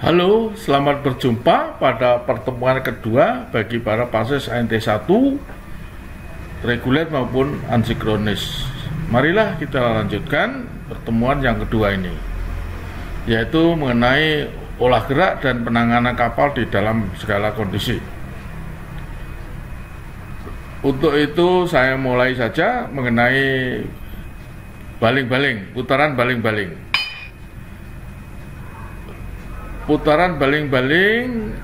Halo, selamat berjumpa pada pertemuan kedua bagi para pases ANT1 reguler maupun ansinkronis. Marilah kita lanjutkan pertemuan yang kedua ini, yaitu mengenai olah gerak dan penanganan kapal di dalam segala kondisi. Untuk itu saya mulai saja mengenai baling-baling, putaran baling-baling. Putaran baling-baling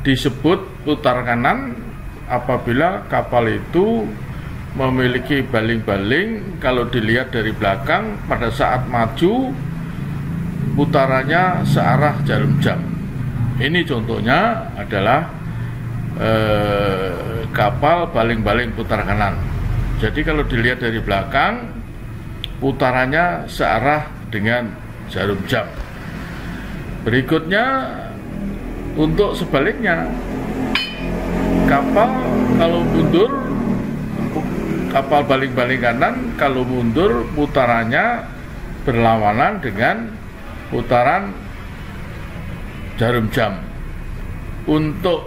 disebut putar kanan apabila kapal itu memiliki baling-baling. Kalau dilihat dari belakang, pada saat maju putarannya searah jarum jam. Ini contohnya adalah kapal baling-baling putar kanan. Jadi kalau dilihat dari belakang, putarannya searah dengan jarum jam. Berikutnya, untuk sebaliknya, kapal kalau mundur, kapal baling-baling kanan kalau mundur putarannya berlawanan dengan putaran jarum jam. Untuk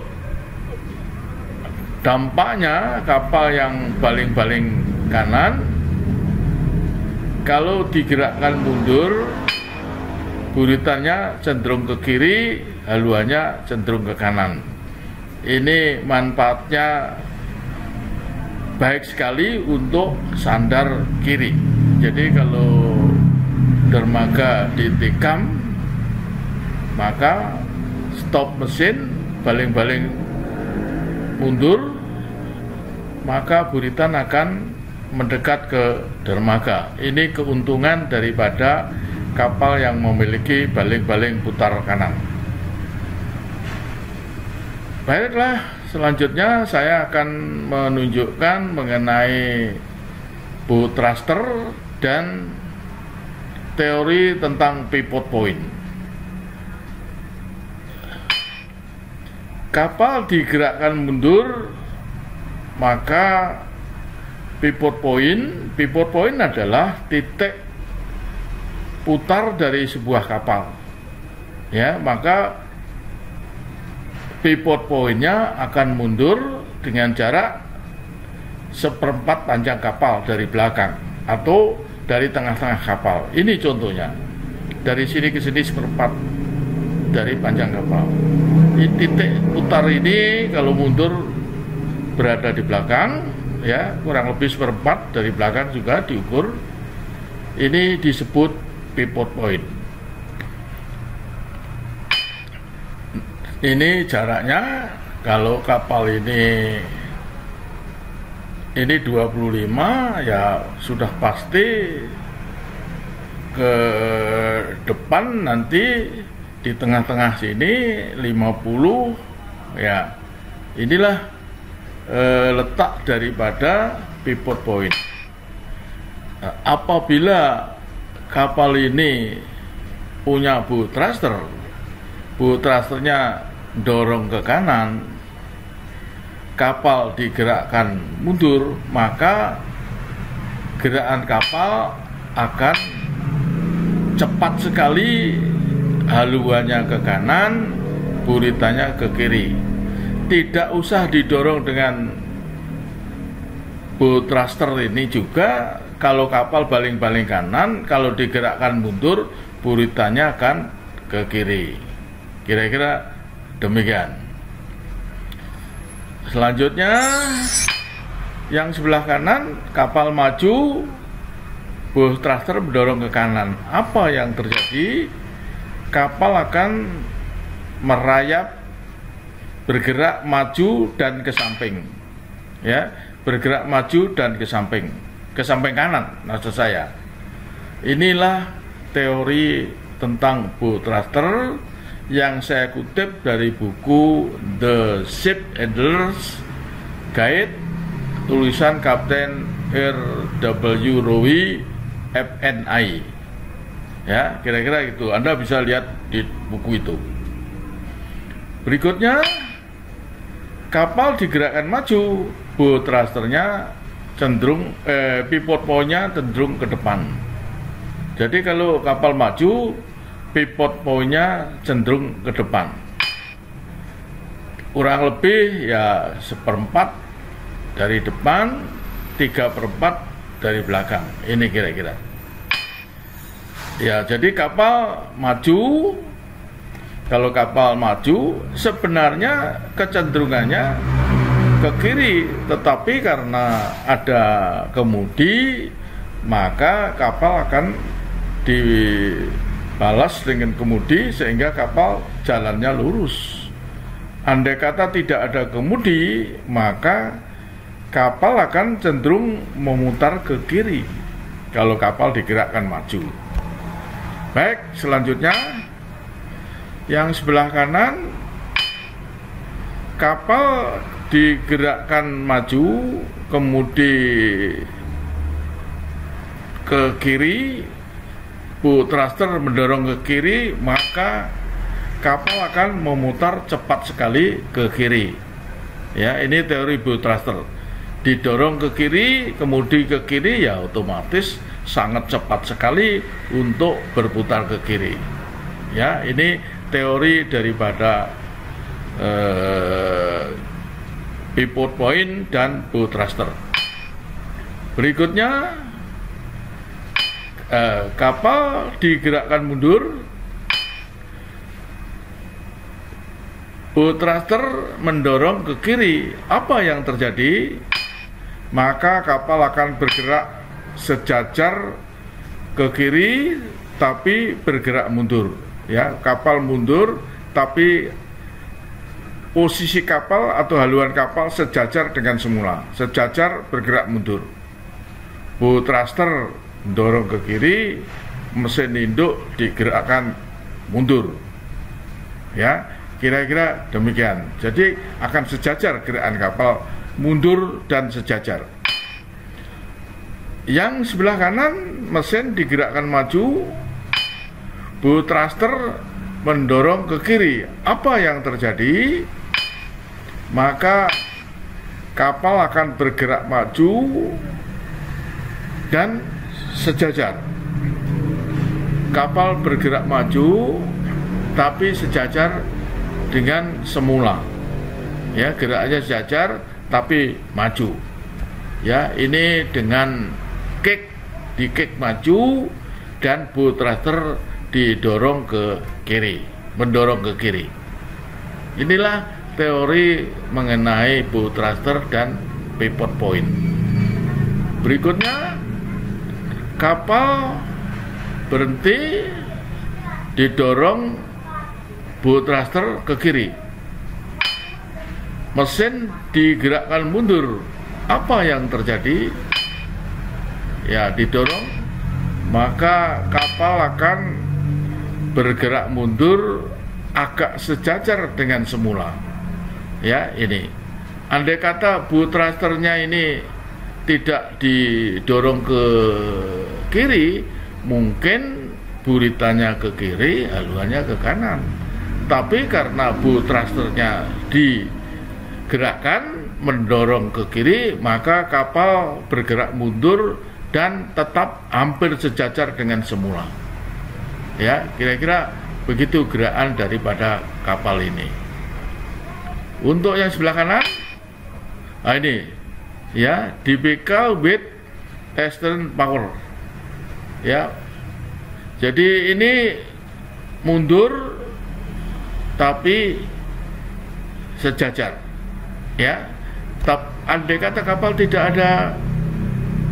dampaknya, kapal yang baling-baling kanan kalau digerakkan mundur, buritannya cenderung ke kiri, haluannya cenderung ke kanan. Ini manfaatnya baik sekali untuk sandar kiri. Jadi kalau dermaga ditikam, maka stop mesin, baling-baling mundur, maka buritan akan mendekat ke dermaga. Ini keuntungan daripada kapal yang memiliki baling-baling putar kanan. Baiklah, selanjutnya saya akan menunjukkan mengenai bow thruster dan teori tentang pivot point. Kapal digerakkan mundur, maka pivot point adalah titik putar dari sebuah kapal, ya, maka pivot point-nya akan mundur dengan jarak seperempat panjang kapal dari belakang atau dari tengah-tengah kapal. Ini contohnya, dari sini ke sini seperempat dari panjang kapal. Ini titik putar ini kalau mundur berada di belakang, ya, kurang lebih seperempat dari belakang juga diukur. Ini disebut pivot point. Ini jaraknya, kalau kapal ini 25, ya sudah pasti ke depan nanti di tengah-tengah sini 50, ya. Inilah letak daripada pivot point. Nah, apabila kapal ini punya bow thrusternya dorong ke kanan, kapal digerakkan mundur, maka gerakan kapal akan cepat sekali, haluannya ke kanan, buritannya ke kiri. Tidak usah didorong dengan bow thruster ini juga. Kalau kapal baling-baling kanan, kalau digerakkan mundur, buritannya akan ke kiri. Kira-kira demikian. Selanjutnya, yang sebelah kanan, kapal maju, bow thruster mendorong ke kanan. Apa yang terjadi? Kapal akan merayap, bergerak maju dan ke samping, ya, bergerak maju dan ke samping kanan, maksud saya. Inilah teori tentang bow thruster yang saya kutip dari buku The Ship Handler's Guide, tulisan Kapten R.W. Rowe, FNI. Ya, kira-kira itu. Anda bisa lihat di buku itu. Berikutnya, kapal digerakkan maju, bow thrusternya cenderung pivot point-nya cenderung ke depan. Jadi kalau kapal maju, pivot pointnya cenderung ke depan, kurang lebih ya 1/4 dari depan, 3/4 dari belakang. Ini kira-kira. Ya, jadi kapal maju. Kalau kapal maju sebenarnya kecenderungannya ke kiri, tetapi karena ada kemudi maka kapal akan dibalas dengan kemudi sehingga kapal jalannya lurus. Andai kata tidak ada kemudi, maka kapal akan cenderung memutar ke kiri kalau kapal digerakkan maju. Baik, selanjutnya yang sebelah kanan, kapal digerakkan maju, kemudi ke kiri, bow thruster mendorong ke kiri, maka kapal akan memutar cepat sekali ke kiri. Ya, ini teori bow thruster. Didorong ke kiri, kemudi ke kiri, ya otomatis sangat cepat sekali untuk berputar ke kiri. Ya, ini teori daripada pivot point dan bow thruster. Berikutnya, kapal digerakkan mundur, bow thruster mendorong ke kiri. Apa yang terjadi? Maka kapal akan bergerak sejajar ke kiri tapi bergerak mundur. Ya, kapal mundur tapi posisi kapal atau haluan kapal sejajar dengan semula, sejajar bergerak mundur. Bow thruster mendorong ke kiri, mesin induk digerakkan mundur. Ya, kira-kira demikian. Jadi akan sejajar gerakan kapal, mundur dan sejajar. Yang sebelah kanan, mesin digerakkan maju, bow thruster mendorong ke kiri. Apa yang terjadi? Maka kapal akan bergerak maju dan sejajar. Kapal bergerak maju tapi sejajar dengan semula. Ya, geraknya sejajar tapi maju. Ya, ini dengan kick, di kick maju dan bow thruster didorong ke kiri, mendorong ke kiri. Inilah teori mengenai bow thruster dan pivot point. Berikutnya, kapal berhenti, didorong bow thruster ke kiri. Mesin digerakkan mundur. Apa yang terjadi? Ya, didorong, maka kapal akan bergerak mundur agak sejajar dengan semula. Ya, ini. Andai kata bow thrusternya ini tidak didorong ke kiri, mungkin buritannya ke kiri, haluannya ke kanan. Tapi karena bow thrusternya digerakkan mendorong ke kiri, maka kapal bergerak mundur dan tetap hampir sejajar dengan semula. Ya, kira-kira begitu gerakan daripada kapal ini. Untuk yang sebelah kanan, nah ini ya, dibekal with eastern power. Ya, jadi ini mundur tapi sejajar. Ya, andai kata kapal tidak ada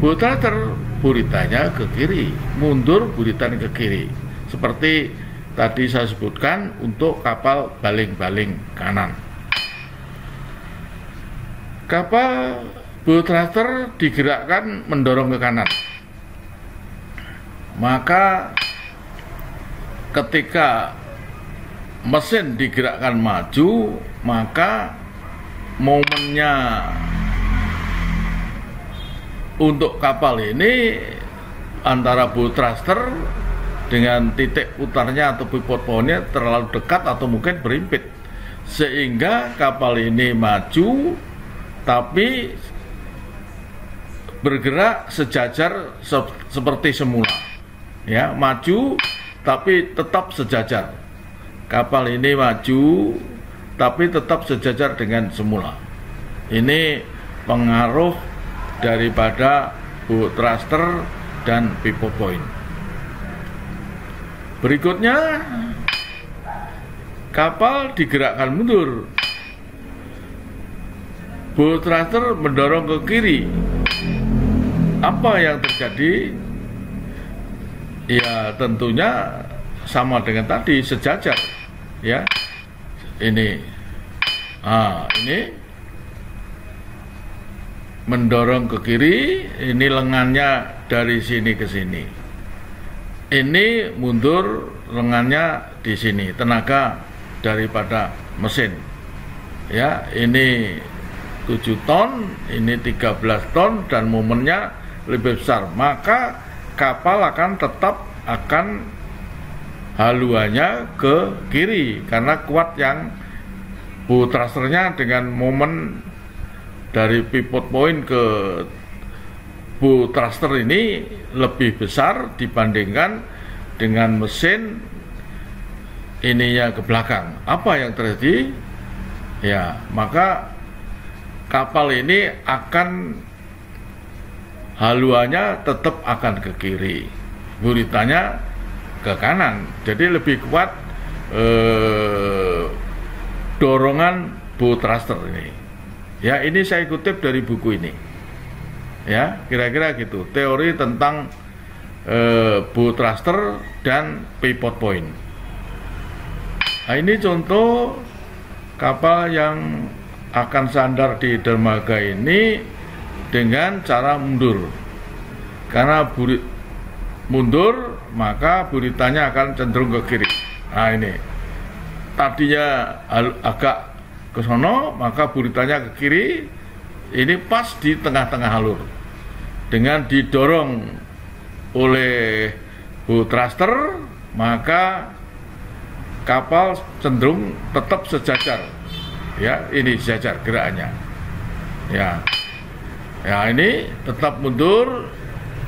bow thruster, buritannya ke kiri, mundur buritan ke kiri. Seperti tadi saya sebutkan untuk kapal baling-baling kanan. Kapal bow thruster digerakkan mendorong ke kanan. Maka ketika mesin digerakkan maju, maka momennya untuk kapal ini antara bow thruster dengan titik putarnya atau pivot point-nya terlalu dekat atau mungkin berimpit, sehingga kapal ini maju tapi bergerak sejajar seperti semula. Ya, maju tapi tetap sejajar. Kapal ini maju, tapi tetap sejajar dengan semula. Ini pengaruh daripada bow thruster dan pivot point. Berikutnya, kapal digerakkan mundur. Bow thruster mendorong ke kiri. Apa yang terjadi? Ya tentunya sama dengan tadi, sejajar. Ya, ini mendorong ke kiri. Ini lengannya dari sini ke sini. Ini mundur, lengannya di sini. Tenaga daripada mesin. Ya, ini 7 ton, ini 13 ton, dan momennya lebih besar. Maka kapal akan haluannya ke kiri karena kuat yang bow thrusternya dengan momen dari pivot point ke bow thruster ini lebih besar dibandingkan dengan mesin ininya ke belakang. Apa yang terjadi? Ya, maka kapal ini akan haluannya tetap akan ke kiri, buritannya ke kanan. Jadi lebih kuat dorongan bow thruster ini. Ya, ini saya kutip dari buku ini. Ya, kira-kira gitu. Teori tentang bow thruster dan pivot point. Nah, ini contoh kapal yang akan sandar di dermaga ini dengan cara mundur. Karena mundur, maka buritannya akan cenderung ke kiri. Nah, ini tadinya agak ke sono, maka buritannya ke kiri. Ini pas di tengah-tengah alur. Dengan didorong oleh bow thruster, maka kapal cenderung tetap sejajar. Ya, ini sejajar gerakannya. Ya, ini tetap mundur.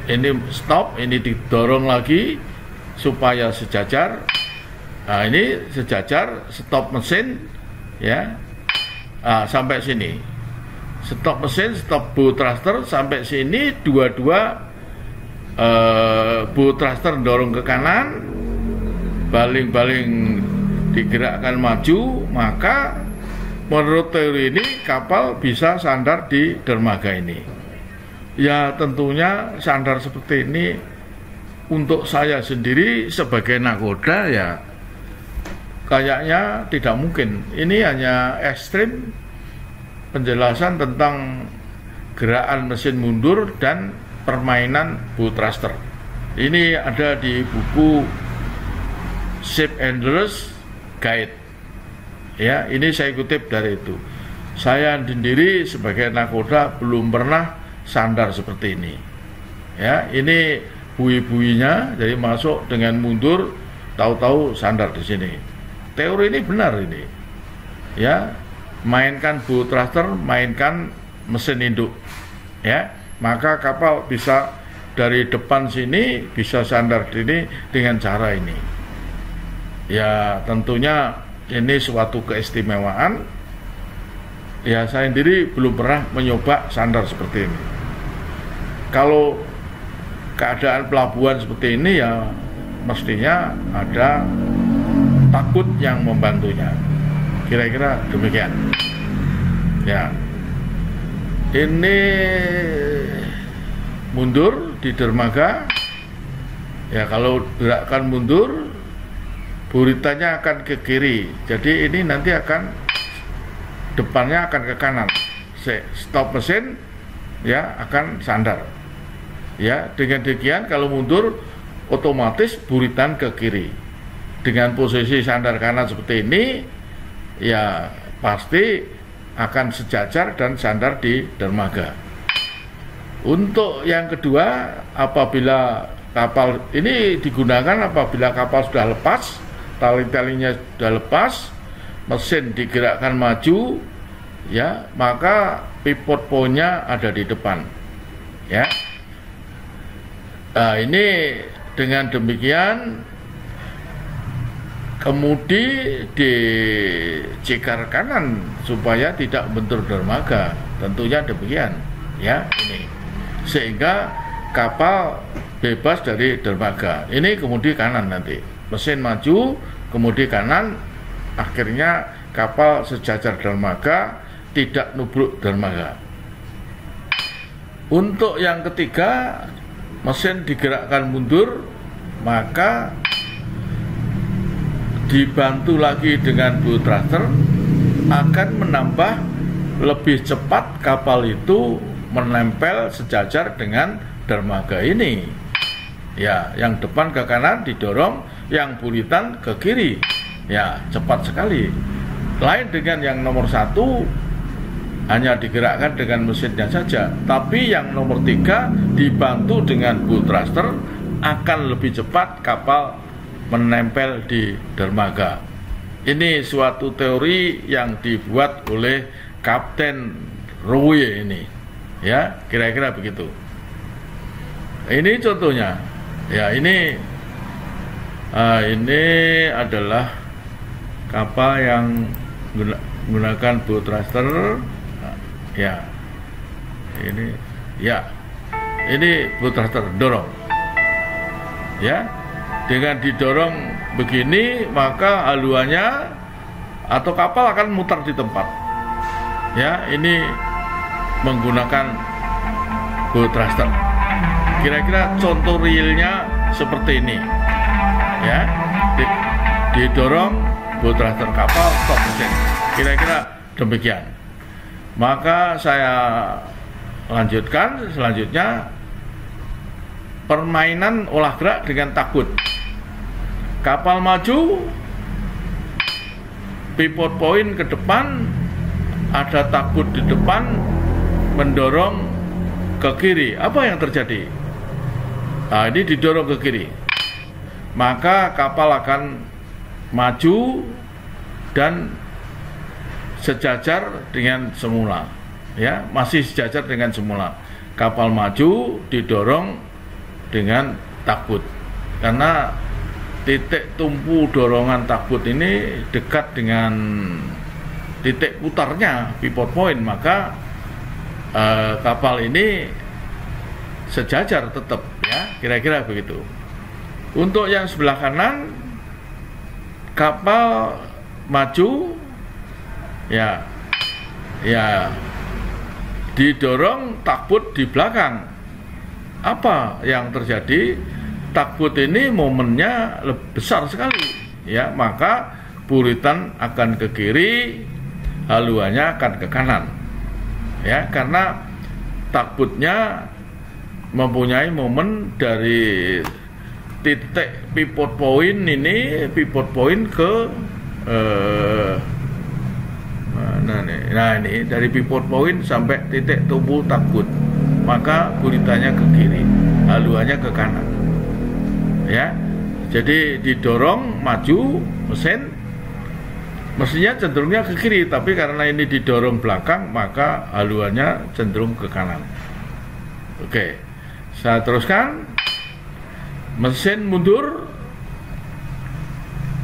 Ini stop, ini didorong lagi supaya sejajar. Nah, ini sejajar, stop mesin, ya. Sampai sini. Stop mesin, stop bow thruster sampai sini, dua-dua bow thruster dorong ke kanan, baling-baling digerakkan maju, maka menurut teori ini kapal bisa sandar di dermaga ini. Ya tentunya sandar seperti ini untuk saya sendiri sebagai nakoda ya kayaknya tidak mungkin. Ini hanya ekstrim penjelasan tentang gerakan mesin mundur dan permainan bow thruster. Ini ada di buku Ship Handlers Guide. Ya, ini saya kutip dari itu. Saya sendiri sebagai nakoda belum pernah sandar seperti ini. Ya, ini bui-buinya, jadi masuk dengan mundur, tahu-tahu sandar di sini. Teori ini benar ini. Ya, mainkan bow thruster, mainkan mesin induk. Ya, maka kapal bisa dari depan sini bisa sandar ini dengan cara ini. Ya, tentunya ini suatu keistimewaan. Ya, saya sendiri belum pernah mencoba sandar seperti ini. Kalau keadaan pelabuhan seperti ini ya mestinya ada takut yang membantunya. Kira-kira demikian. Ya, ini mundur di dermaga. Ya, kalau gerakan mundur, buritannya akan ke kiri. Jadi ini nanti akan depannya akan ke kanan. Stop mesin, ya akan sandar. Ya, dengan demikian kalau mundur otomatis buritan ke kiri. Dengan posisi sandar kanan seperti ini, ya pasti akan sejajar dan sandar di dermaga. Untuk yang kedua, apabila kapal ini digunakan apabila kapal sudah lepas, tali-talinya sudah lepas, mesin digerakkan maju, ya maka pivot point-nya ada di depan. Ya. Nah, ini dengan demikian kemudi di cikar kanan supaya tidak bentur dermaga, tentunya demikian ya ini, sehingga kapal bebas dari dermaga. Ini kemudi kanan, nanti mesin maju kemudi kanan, akhirnya kapal sejajar dermaga, tidak nubruk dermaga. Untuk yang ketiga, mesin digerakkan mundur, maka dibantu lagi dengan buoy thruster akan menambah lebih cepat kapal itu menempel sejajar dengan dermaga ini. Ya, yang depan ke kanan didorong, yang buritan ke kiri. Ya, cepat sekali. Lain dengan yang nomor 1, hanya digerakkan dengan mesinnya saja. Tapi yang nomor 3 dibantu dengan buoy thruster akan lebih cepat kapal menempel di dermaga. Ini suatu teori yang dibuat oleh Kapten Rowe ini, ya, kira-kira begitu. Ini contohnya, ya, ini adalah kapal yang menggunakan buoy thruster, ya, ini buoy thruster dorong, ya. Dengan didorong begini, maka haluannya atau kapal akan muter di tempat. Ya, ini menggunakan buoy thruster. Kira-kira contoh realnya seperti ini. Ya, didorong buoy thruster, kapal stop mesin. Kira-kira demikian. Maka saya lanjutkan selanjutnya permainan olah gerak dengan takbut. Kapal maju, pivot point ke depan, ada takbut di depan mendorong ke kiri. Apa yang terjadi? Nah, ini didorong ke kiri, maka kapal akan maju dan sejajar dengan semula. Ya, masih sejajar dengan semula. Kapal maju didorong dengan takbut, karena titik tumpu dorongan takbut ini dekat dengan titik putarnya pivot point, maka kapal ini sejajar tetap, ya, kira-kira begitu. Untuk yang sebelah kanan, kapal maju, ya didorong takbut di belakang. Apa yang terjadi? Takbut ini momennya besar sekali, ya, maka buritan akan ke kiri, haluannya akan ke kanan, ya, karena takbutnya mempunyai momen dari titik pivot point ini, pivot point ke nah ini dari pivot point sampai titik tumpu takbut, maka buritanya ke kiri, haluannya ke kanan. Ya, jadi didorong maju mesin, mestinya cenderungnya ke kiri, tapi karena ini didorong belakang, maka haluannya cenderung ke kanan. Oke, saya teruskan. Mesin mundur,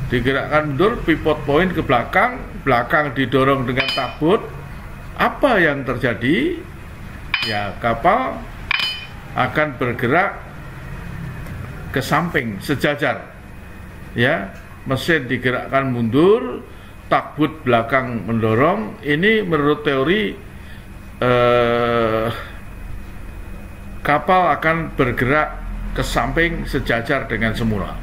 digerakkan mundur, pivot point ke belakang, belakang didorong dengan takbut. Apa yang terjadi? Ya, kapal akan bergerak ke samping sejajar, ya, mesin digerakkan mundur, takbut belakang mendorong. Ini menurut teori kapal akan bergerak ke samping sejajar dengan semula.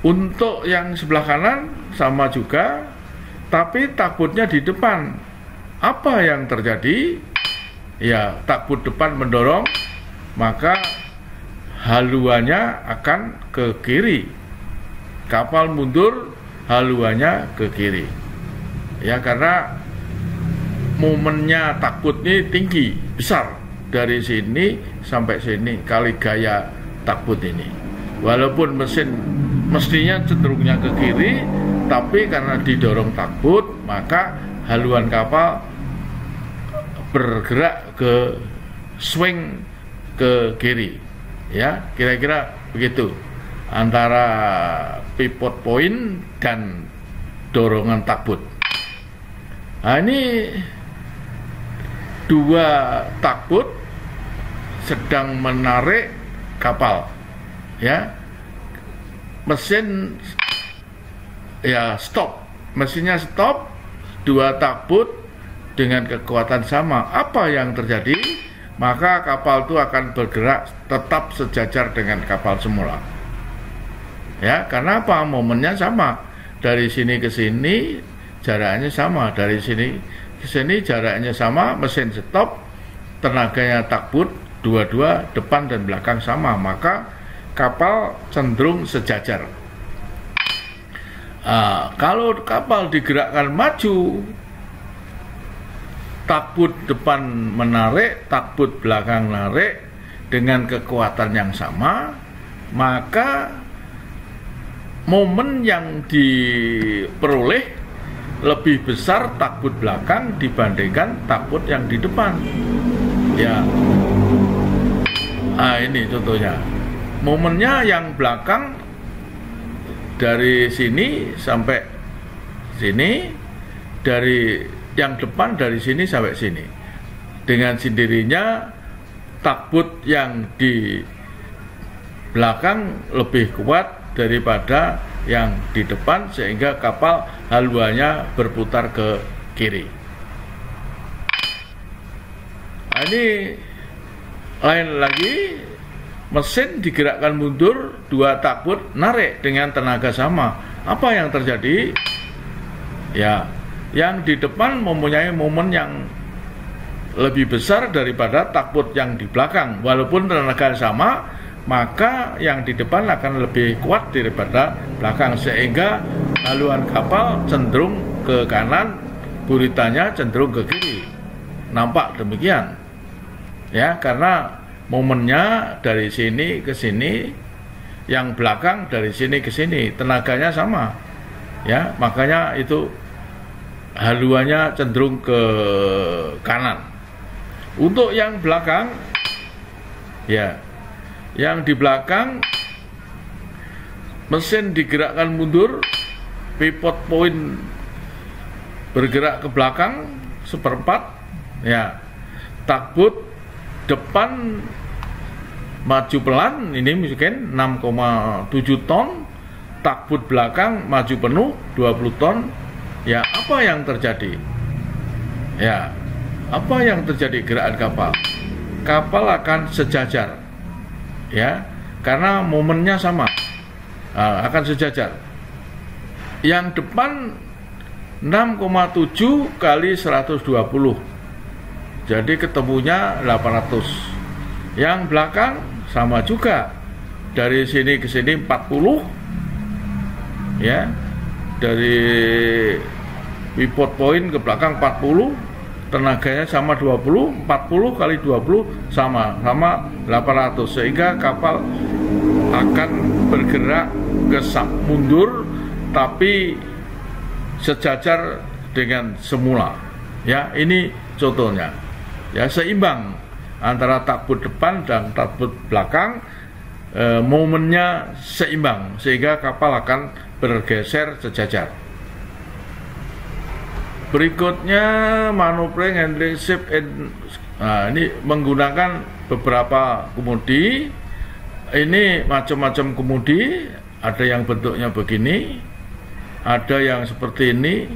Untuk yang sebelah kanan sama juga, tapi takbutnya di depan. Apa yang terjadi? Ya, takbut depan mendorong, maka haluannya akan ke kiri. Kapal mundur, haluannya ke kiri. Ya, karena momennya takbut ini tinggi, besar, dari sini sampai sini kali gaya takbut ini. Walaupun mesin mestinya cenderungnya ke kiri, tapi karena didorong takbut, maka haluan kapal bergerak ke swing ke kiri. Ya, kira-kira begitu. antara pivot point dan dorongan takbut. Nah, ini dua takbut sedang menarik kapal, ya. Mesin ya stop, mesinnya stop, dua takbut dengan kekuatan sama. Apa yang terjadi? Maka kapal itu akan bergerak tetap sejajar dengan kapal semula. Ya, karena apa? Momennya sama. Dari sini ke sini jaraknya sama, dari sini ke sini jaraknya sama, mesin stop, tenaganya takbut, dua-dua depan dan belakang sama, maka kapal cenderung sejajar. Kalau kapal digerakkan maju, takbut depan menarik, takbut belakang menarik dengan kekuatan yang sama, maka momen yang diperoleh lebih besar takbut belakang dibandingkan takbut yang di depan. Ya, ini contohnya. Momennya yang belakang dari sini sampai sini, dari yang depan dari sini sampai sini. Dengan sendirinya takbut yang di belakang lebih kuat daripada yang di depan, sehingga kapal haluannya berputar ke kiri. Nah, ini lain lagi, mesin digerakkan mundur, dua takbut narik dengan tenaga sama. Apa yang terjadi? Ya, yang di depan mempunyai momen yang lebih besar daripada takbut yang di belakang. Walaupun tenaga sama, maka yang di depan akan lebih kuat daripada belakang, sehingga haluan kapal cenderung ke kanan, buritanya cenderung ke kiri. Nampak demikian. Ya, karena momennya dari sini ke sini, yang belakang dari sini ke sini, tenaganya sama. Ya, makanya itu haluannya cenderung ke kanan. Untuk yang belakang, ya, yang di belakang mesin digerakkan mundur, pivot point bergerak ke belakang seperempat, ya, takbut depan maju pelan, ini mungkin 6,7 ton, takbut belakang maju penuh 20 ton. Ya, apa yang terjadi? Ya, apa yang terjadi gerakan kapal? Kapal akan sejajar, ya, karena momennya sama, akan sejajar. Yang depan 6,7 kali 120, jadi ketemunya 800. Yang belakang sama juga, dari sini ke sini 40, ya, dari pivot point ke belakang 40, tenaganya sama 20, 40 kali 20 sama 800, sehingga kapal akan bergerak ke mundur tapi sejajar dengan semula. Ya, ini contohnya. Ya, seimbang antara takbut depan dan takbut belakang, momennya seimbang, sehingga kapal akan bergeser sejajar. Berikutnya maneuvering handling ship ini menggunakan beberapa kemudi. Ini macam-macam kemudi, ada yang bentuknya begini, ada yang seperti ini,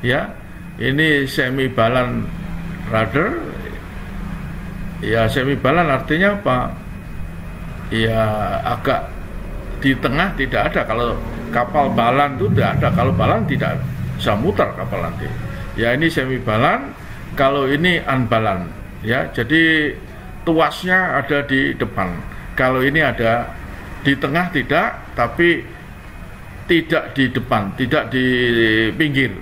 ya. Ini semi balan rudder. Ya, semi balan artinya apa? Ya, agak di tengah tidak ada. Kalau kapal balan itu tidak ada. Kalau balan tidak bisa muter kapal nanti. Ya, ini semi balan, kalau ini unbalan, ya. Jadi tuasnya ada di depan. Kalau ini ada di tengah tidak, tapi tidak di depan, tidak di pinggir.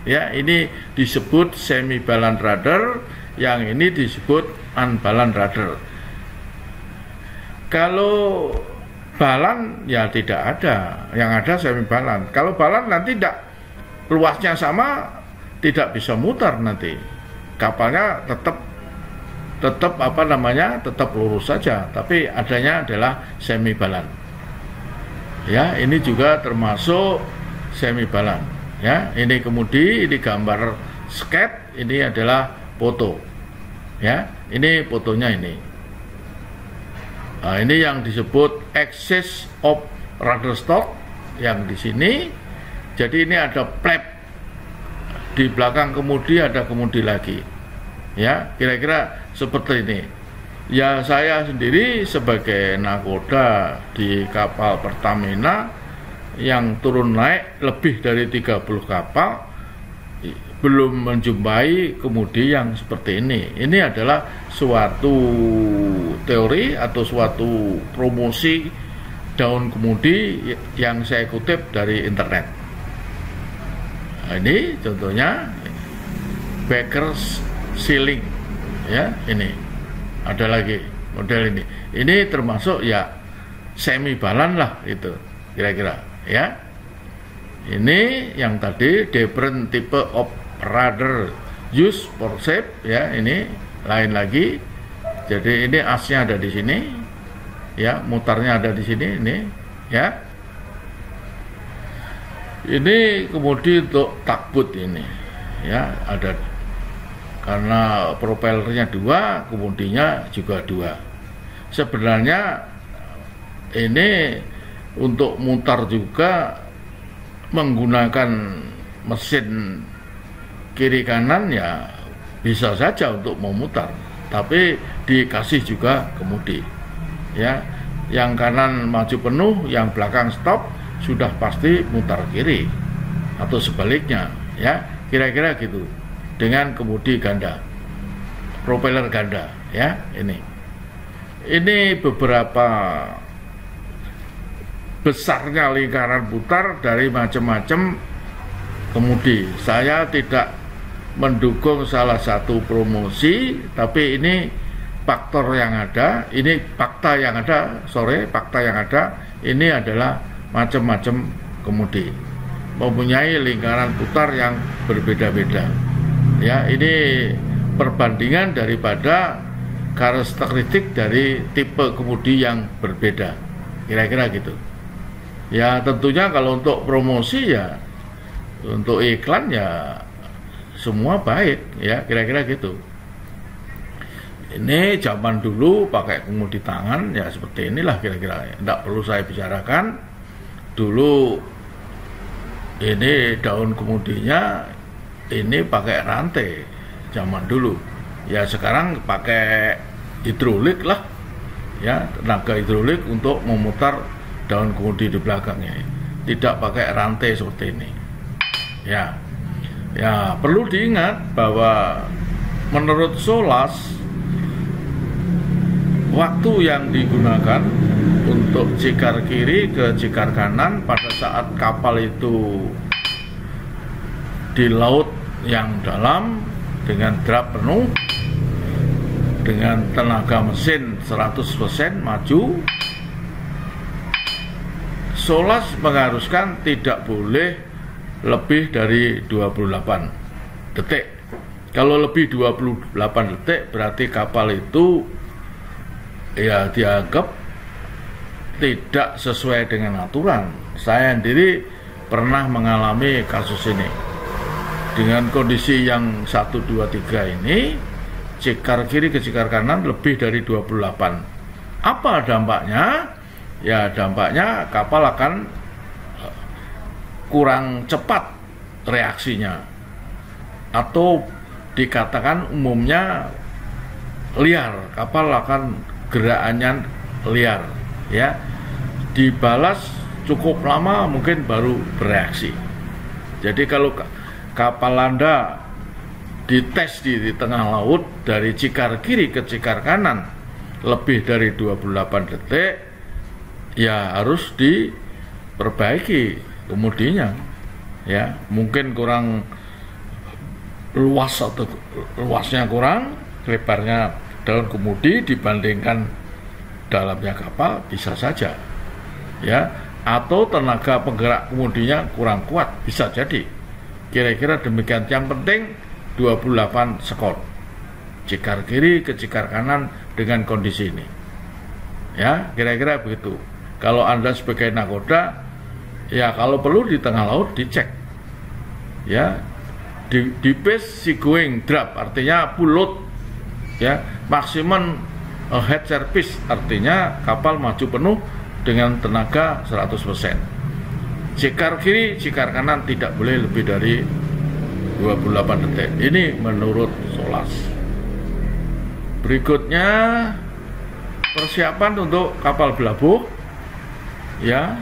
Ya, ini disebut semi balan rudder, yang ini disebut unbalan rudder. Kalau balan ya tidak ada, yang ada semi balan. Kalau balan nanti tidak, luasnya sama, tidak bisa muter nanti. Kapalnya tetap tetap lurus saja, tapi adanya adalah semi balan. Ya, ini juga termasuk semi balan. Ya, ini kemudi, ini gambar skate, ini adalah foto. Ya, ini fotonya ini. Nah, ini yang disebut axis of rudder stroke yang di sini. Jadi ini ada flap di belakang kemudi, ada kemudi lagi. Ya, kira-kira seperti ini. Ya, saya sendiri sebagai nakoda di kapal Pertamina yang turun naik lebih dari 30 kapal belum menjumpai kemudi yang seperti ini. Ini adalah suatu teori atau suatu promosi daun kemudi yang saya kutip dari internet. Nah, ini contohnya Baker's Ceiling, ya, ini ada lagi model ini. Ini termasuk ya semi balan lah itu kira-kira, ya. Ini yang tadi different type of rudder use for shape, ya, ini lain lagi. Jadi ini asnya ada di sini, ya, mutarnya ada di sini, ini, ya. Ini kemudian untuk takbut ini, ya, ada karena propellernya 2, kemudinya juga 2. Sebenarnya ini untuk mutar juga menggunakan mesin kiri kanan, ya bisa saja untuk memutar, tapi dikasih juga kemudi, ya, yang kanan maju penuh, yang belakang stop, sudah pasti mutar kiri atau sebaliknya, ya, kira-kira gitu, dengan kemudi ganda, propeller ganda, ya. Ini beberapa besarnya lingkaran putar dari macam-macam kemudi. Saya tidak mendukung salah satu promosi, tapi ini faktor yang ada, ini fakta yang ada, fakta yang ada, ini adalah macam-macam kemudi, mempunyai lingkaran putar yang berbeda-beda. Ya, ini perbandingan daripada karakteristik dari tipe kemudi yang berbeda, kira-kira gitu. Ya, tentunya kalau untuk promosi, ya, untuk iklan, ya semua baik, ya, kira-kira gitu. Ini zaman dulu pakai kemudi tangan, ya seperti inilah kira-kira. Tidak perlu saya bicarakan. Dulu ini daun kemudinya ini pakai rantai zaman dulu. Ya sekarang pakai hidrolik lah, ya, tenaga hidrolik untuk memutar daun kemudi di belakangnya. Tidak pakai rantai seperti ini. Ya, ya, perlu diingat bahwa menurut Solas, waktu yang digunakan untuk cikar kiri ke cikar kanan pada saat kapal itu di laut yang dalam dengan drap penuh, dengan tenaga mesin 100% maju, Solas mengharuskan tidak boleh lebih dari 28 detik. Kalau lebih 28 detik berarti kapal itu, ya, dianggap tidak sesuai dengan aturan. Saya sendiri pernah mengalami kasus ini dengan kondisi yang 1, 2, 3 ini, cikar kiri ke cikar kanan lebih dari 28. Apa dampaknya? Ya, dampaknya kapal akan kurang cepat reaksinya, atau dikatakan umumnya liar. Kapal akan gerakannya liar, ya, dibalas cukup lama mungkin baru bereaksi. Jadi kalau kapal Anda dites di tengah laut dari cikar kiri ke cikar kanan lebih dari 28 detik, ya harus diperbaiki kemudinya, ya, mungkin kurang luas atau luasnya kurang, lebarnya daun kemudi dibandingkan dalamnya kapal, bisa saja, ya, atau tenaga penggerak kemudinya kurang kuat, bisa jadi. Kira-kira demikian. Yang penting 28 skot cikar kiri ke cikar kanan dengan kondisi ini, ya, kira-kira begitu. Kalau Anda sebagai nakoda, ya kalau perlu di tengah laut dicek, ya, di base seagoing draft, artinya full load, ya, maksimum head service, artinya kapal maju penuh dengan tenaga 100%. Cikar kiri, cikar kanan tidak boleh lebih dari 28 detik. Ini menurut SOLAS. Berikutnya persiapan untuk kapal berlabuh, ya.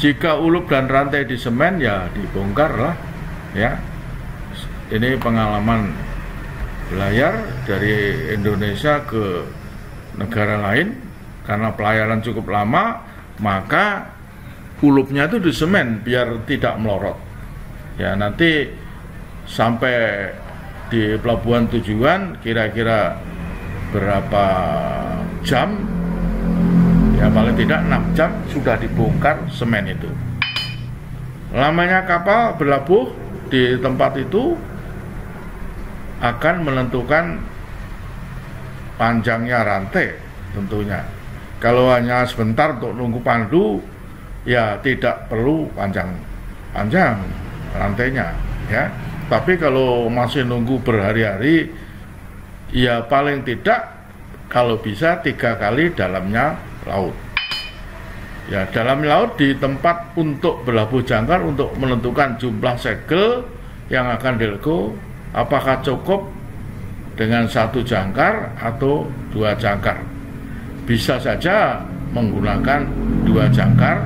Jika ulup dan rantai di semen, ya dibongkar lah, ya. Ini pengalaman belayar dari Indonesia ke negara lain, karena pelayaran cukup lama, maka ulupnya itu di semen biar tidak melorot. Ya, nanti sampai di pelabuhan tujuan kira-kira berapa jam, ya paling tidak 6 jam sudah dibongkar semen itu. Lamanya kapal berlabuh di tempat itu akan menentukan panjangnya rantai tentunya. Kalau hanya sebentar untuk nunggu pandu, ya tidak perlu panjang rantainya, ya. Tapi kalau masih nunggu berhari-hari, ya paling tidak kalau bisa 3 kali dalamnya laut. Ya, dalam laut di tempat untuk berlabuh jangkar untuk menentukan jumlah segel yang akan dilego, apakah cukup dengan 1 jangkar atau 2 jangkar. Bisa saja menggunakan 2 jangkar,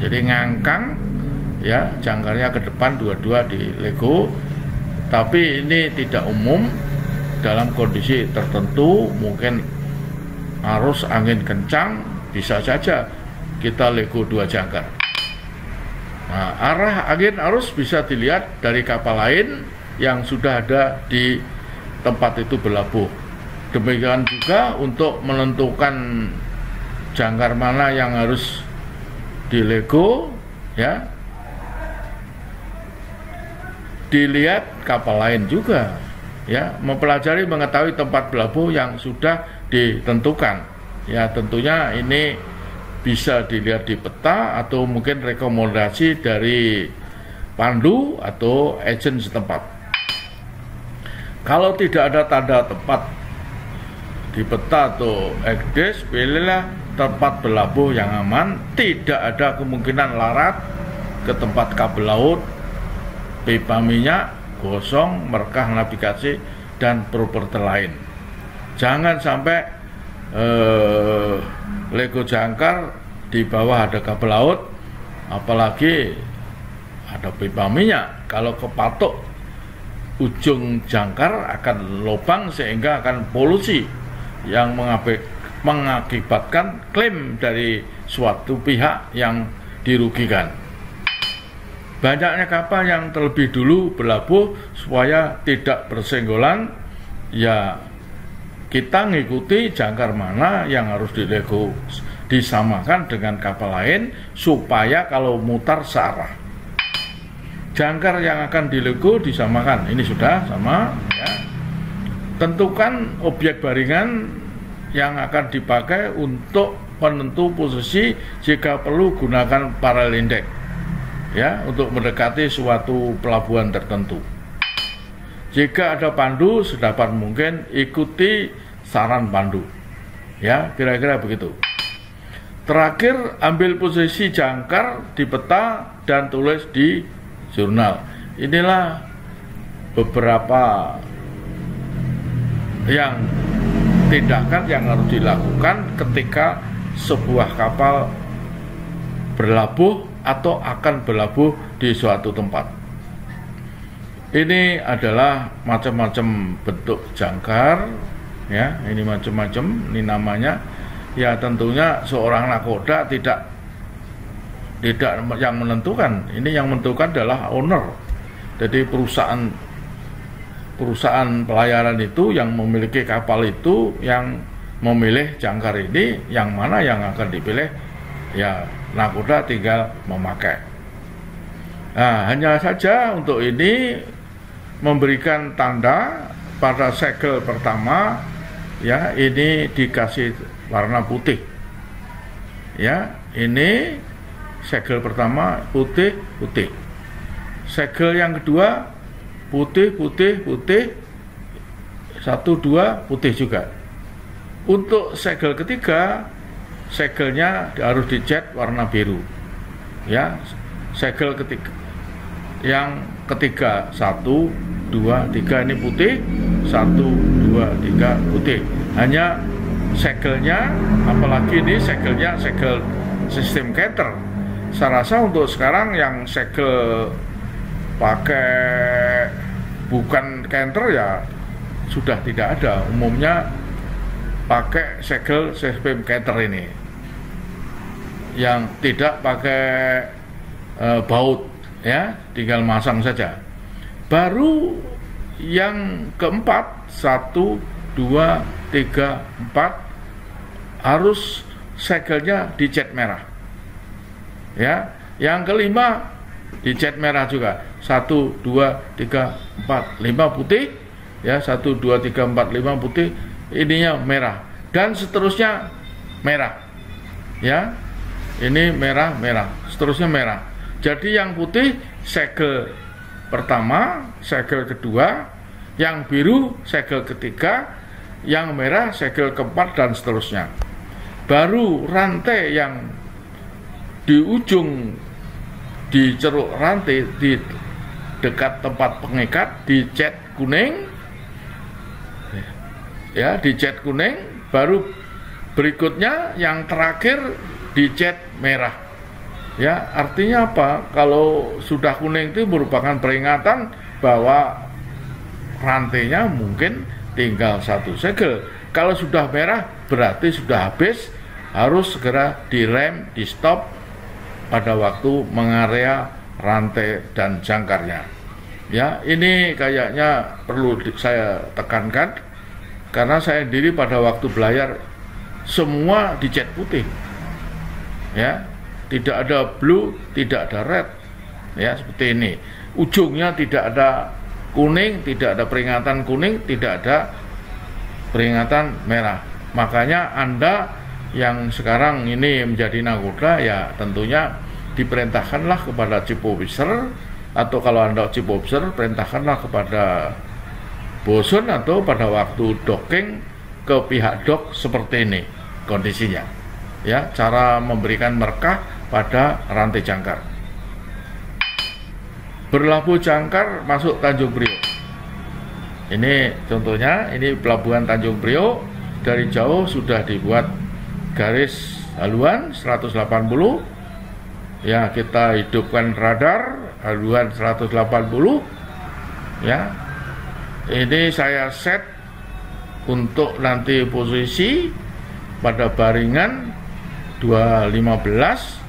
jadi ngangkang, ya, jangkarnya ke depan dua-dua di lego. Tapi ini tidak umum. Dalam kondisi tertentu, mungkin arus angin kencang, bisa saja kita lego 2 jangkar. Nah, arah angin arus bisa dilihat dari kapal lain yang sudah ada di tempat itu berlabuh. Demikian juga untuk menentukan jangkar mana yang harus dilego, ya, dilihat kapal lain juga, ya, mempelajari mengetahui tempat berlabuh yang sudah ditentukan. Ya, tentunya ini bisa dilihat di peta atau mungkin rekomendasi dari pandu atau agen setempat. Kalau tidak ada tanda tempat di peta atau EGDES, pilihlah tempat berlabuh yang aman, tidak ada kemungkinan larat ke tempat kabel laut, pipa minyak, gosong, markah navigasi, dan properti lain. Jangan sampai lego jangkar di bawah ada kabel laut, apalagi ada pipa minyak. Kalau kepatok, ujung jangkar akan lubang sehingga akan polusi yang mengakibatkan klaim dari suatu pihak yang dirugikan. Banyaknya kapal yang terlebih dulu berlabuh supaya tidak bersenggolan, ya kita ngikuti jangkar mana yang harus dilego, disamakan dengan kapal lain supaya kalau mutar searah. Jangkar yang akan dilego disamakan, ini sudah sama, ya. Tentukan objek baringan yang akan dipakai untuk penentu posisi, jika perlu gunakan paralel index, ya, untuk mendekati suatu pelabuhan tertentu. Jika ada pandu, sedapat mungkin ikuti saran pandu, ya, kira-kira begitu. Terakhir, ambil posisi jangkar di peta dan tulis di jurnal. Inilah beberapa yang tindakan yang harus dilakukan ketika sebuah kapal berlabuh atau akan berlabuh di suatu tempat. Ini adalah macam-macam bentuk jangkar, ya, ini macam-macam, ini namanya. Ya, tentunya seorang nakoda tidak yang menentukan. Ini yang menentukan adalah owner. Jadi perusahaan pelayaran itu yang memiliki kapal itu yang memilih jangkar ini, yang mana yang akan dipilih, ya nakoda tinggal memakai. Nah, hanya saja untuk ini memberikan tanda pada segel pertama, ya, ini dikasih warna putih, ya, ini segel pertama putih, segel yang kedua putih, 1, 2 putih juga. Untuk segel ketiga, segelnya harus dicat warna biru, ya. Segel ketiga, yang ketiga 1, 2, 3 ini putih, 1, 2, 3 putih. Hanya segelnya, apalagi ini segelnya segel sistem canter. Saya rasa untuk sekarang yang segel pakai bukan canter ya sudah tidak ada. Umumnya pakai segel sistem canter ini yang tidak pakai baut, ya, tinggal masang saja. Baru yang keempat 1, 2, 3, 4 harus segelnya dicat merah, ya. Yang kelima dicat merah juga, 1, 2, 3, 4, 5 putih, ya, 1, 2, 3, 4, 5 putih, ininya merah, dan seterusnya merah, ya. Ini merah, seterusnya merah. Jadi yang putih segel pertama, segel kedua, yang biru segel ketiga, yang merah segel keempat, dan seterusnya. Baru rantai yang di ujung, di ceruk rantai di dekat tempat pengikat dicat kuning, ya, dicat kuning. Baru berikutnya yang terakhir dicat merah. Ya, artinya apa? Kalau sudah kuning itu merupakan peringatan bahwa rantainya mungkin tinggal 1 segel. Kalau sudah merah berarti sudah habis, harus segera direm, di stop pada waktu mengarea rantai dan jangkarnya. Ya, ini kayaknya perlu saya tekankan karena saya sendiri pada waktu belayar semua dicat putih, ya. Tidak ada blue, tidak ada red, ya, seperti ini. Ujungnya tidak ada kuning, tidak ada peringatan kuning, tidak ada peringatan merah. Makanya Anda yang sekarang ini menjadi nakoda, ya tentunya diperintahkanlah kepada chief officer, atau kalau Anda chief officer, perintahkanlah kepada bosun atau pada waktu docking ke pihak dok seperti ini kondisinya, ya, cara memberikan markah pada rantai jangkar. Berlabuh jangkar masuk Tanjung Priok. Ini contohnya, ini pelabuhan Tanjung Priok. Dari jauh sudah dibuat garis haluan 180. Ya, kita hidupkan radar haluan 180. Ya. Ini saya set untuk nanti posisi pada baringan 215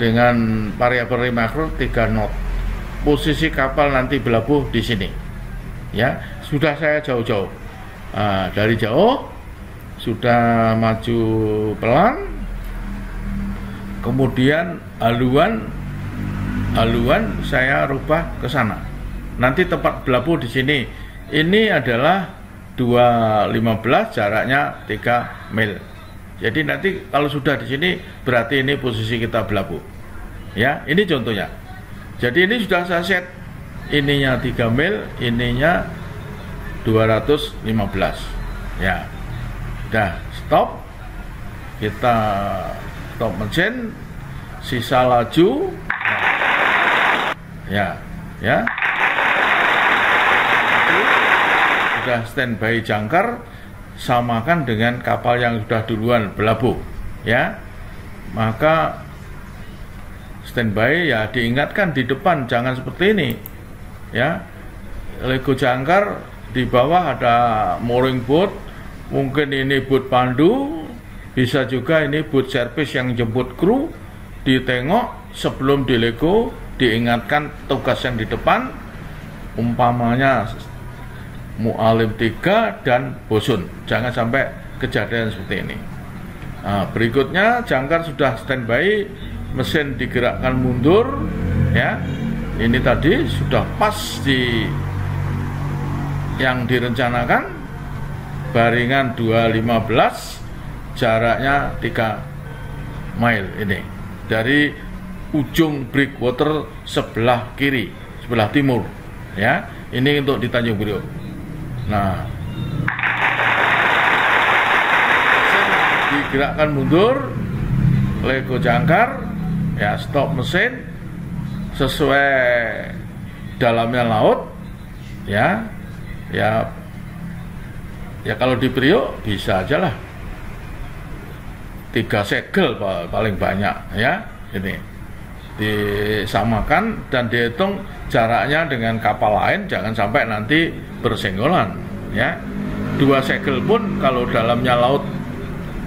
dengan variabel makro 3 knot. Posisi kapal nanti berlabuh di sini, ya. Sudah saya jauh-jauh, dari jauh sudah maju pelan, kemudian haluan saya rubah ke sana. Nanti tempat berlabuh di sini. Ini adalah 215, jaraknya 3 mil. Jadi nanti kalau sudah di sini berarti ini posisi kita berlabuh. Ya, ini contohnya. Jadi ini sudah saya set. Ininya 3 mil, ininya 215. Ya. Dah, stop. Kita stop mesin. Sisa laju. Ya, ya. Sudah standby jangkar, samakan dengan kapal yang sudah duluan berlabuh, ya. Maka standby, ya, diingatkan di depan jangan seperti ini, ya. Lego jangkar di bawah ada mooring boat, mungkin ini boat pandu, bisa juga ini boat service yang jemput kru. Ditengok sebelum di lego, diingatkan tugas yang di depan, umpamanya mu'alim 3 dan bosun, jangan sampai kejadian seperti ini. Nah, berikutnya jangkar sudah standby, mesin digerakkan mundur, ya. Ini tadi sudah pas di yang direncanakan, baringan 215, jaraknya 3 mile ini, dari ujung breakwater sebelah kiri, sebelah timur, ya. Ini untuk di Tanjung Priok. Nah, digerakkan mundur, lego jangkar, ya stop mesin sesuai dalamnya laut, ya kalau di Priok bisa aja lah 3 segel paling banyak, ya. Ini disamakan dan dihitung jaraknya dengan kapal lain, jangan sampai nanti bersenggolan, ya. 2 segel pun kalau dalamnya laut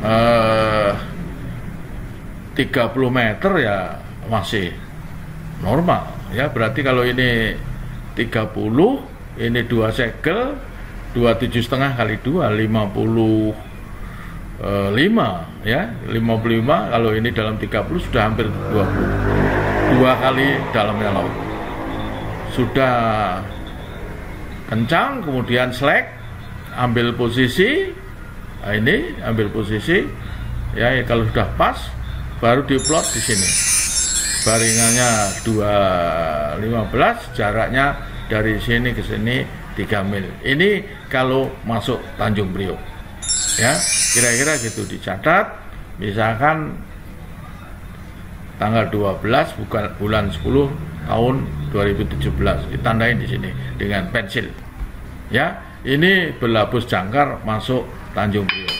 30 meter ya masih normal, ya. Berarti kalau ini 30, ini 2 segel, 27,5 kali 2 55, ya 55. Kalau ini dalam 30 sudah hampir 20, 2 kali dalamnya laut. Sudah kencang, kemudian slack, ambil posisi. Nah, ini ambil posisi, ya kalau sudah pas baru diplot di sini. Baringannya 2,15, jaraknya dari sini ke sini 3 mil. Ini kalau masuk Tanjung Priok, ya kira-kira gitu dicatat. Misalkan tanggal 12 bulan 10 tahun 2017, ditandain di sini dengan pensil, ya. Ini berlabus jangkar masuk Tanjung Priok.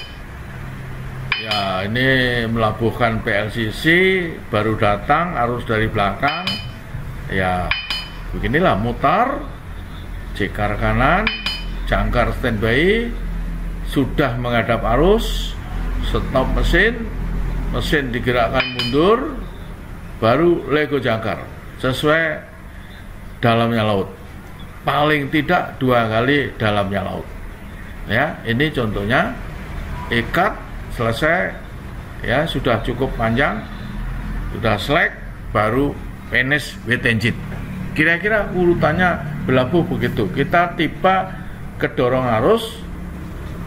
Ya, ini melabuhkan PLCC, baru datang, arus dari belakang. Ya, beginilah mutar, jekar kanan, jangkar standby, sudah menghadap arus, stop mesin, mesin digerakkan mundur, baru lego jangkar sesuai dalamnya laut. Paling tidak 2 kali dalamnya laut. Ya, ini contohnya, ikat selesai, ya sudah cukup panjang, sudah slack, baru finish with engine. Kira-kira urutannya berlabuh begitu. Kita tiba kedorong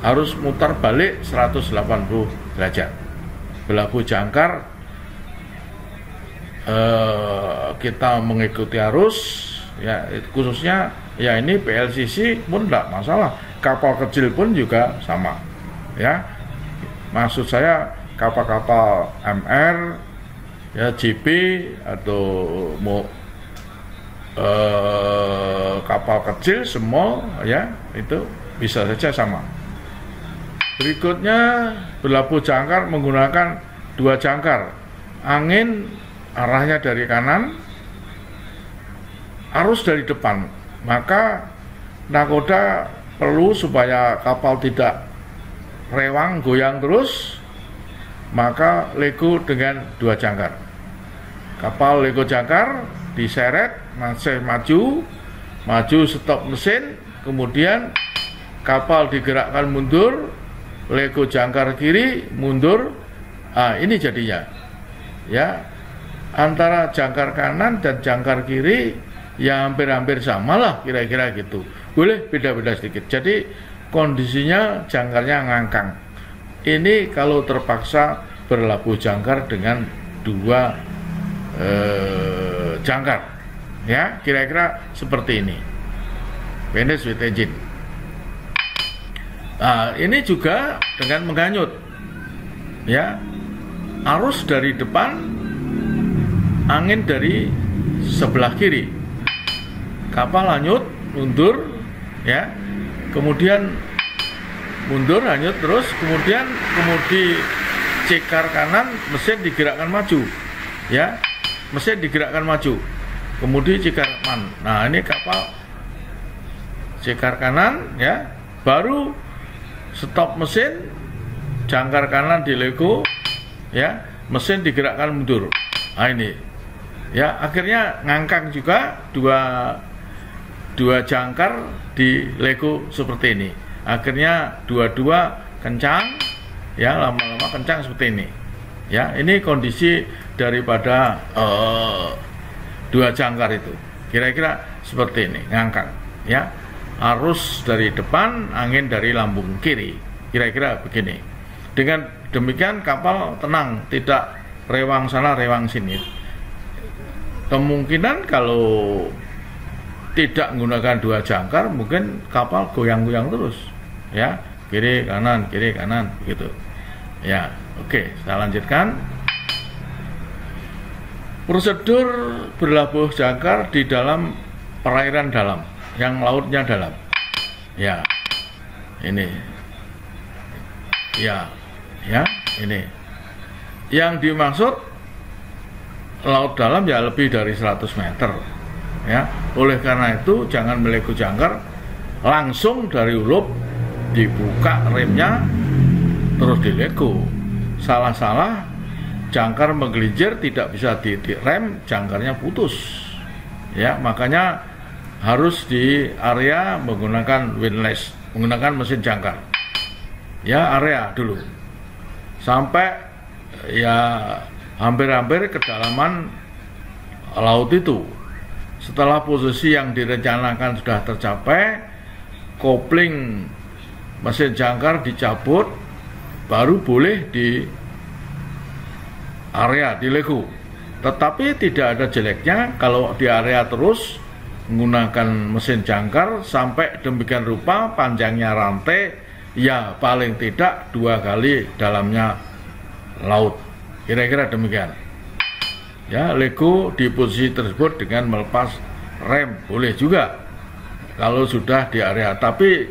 harus mutar balik 180 derajat. Berlabuh jangkar, kita mengikuti arus, ya khususnya ya ini PLCC pun tidak masalah, kapal kecil pun juga sama, ya. Maksud saya kapal-kapal MR, ya JP atau mau kapal kecil small, ya itu bisa saja sama. Berikutnya berlabuh jangkar menggunakan 2 jangkar. Angin arahnya dari kanan, arus dari depan. Maka nakoda perlu supaya kapal tidak rewang goyang terus, maka lego dengan 2 jangkar. Kapal lego jangkar diseret, masih maju stop mesin, kemudian kapal digerakkan mundur, lego jangkar kiri mundur. Ini jadinya, ya antara jangkar kanan dan jangkar kiri ya hampir-hampir sama lah, kira-kira gitu. Boleh beda-beda sedikit. Jadi kondisinya jangkarnya ngangkang. Ini kalau terpaksa berlabuh jangkar dengan 2 jangkar, ya kira-kira seperti ini. Finish with engine. Ini juga dengan mengganyut, ya arus dari depan, angin dari sebelah kiri, kapal hanyut mundur, ya kemudian mundur hanyut terus, kemudian kemudi cekar kanan, mesin digerakkan maju, ya mesin digerakkan maju, kemudi cekar kanan. Nah ini kapal cekar kanan, ya baru stop mesin, jangkar kanan dilego, ya mesin digerakkan mundur. Nah ini, ya akhirnya ngangkang juga, dua jangkar di lego seperti ini. Akhirnya dua-dua kencang, ya lama-lama kencang seperti ini. Ya ini kondisi daripada 2 jangkar itu. Kira-kira seperti ini, ngangkang, ya arus dari depan, angin dari lambung kiri. Kira-kira begini. Dengan demikian kapal tenang, tidak rewang sana rewang sini. Kemungkinan kalau tidak menggunakan dua jangkar, mungkin kapal goyang-goyang terus, ya, kiri kanan begitu. Ya, oke, saya lanjutkan. Prosedur berlabuh jangkar di dalam perairan dalam, yang lautnya dalam. Ya, ini. Ya, ini. Yang dimaksud laut dalam ya lebih dari 100 meter. Ya, oleh karena itu jangan melego jangkar langsung dari ulup dibuka remnya terus dilego. Salah-salah jangkar menggelincir, tidak bisa direm, jangkarnya putus. Ya, makanya harus di area menggunakan windlass, menggunakan mesin jangkar. Ya, area dulu sampai ya hampir-hampir kedalaman laut itu. Setelah posisi yang direncanakan sudah tercapai, kopling mesin jangkar dicabut, baru boleh di area dilego. Tetapi tidak ada jeleknya kalau di area terus menggunakan mesin jangkar sampai demikian rupa panjangnya rantai ya paling tidak 2 kali dalamnya laut. Kira-kira demikian. Ya, lego di posisi tersebut dengan melepas rem boleh juga kalau sudah di area. Tapi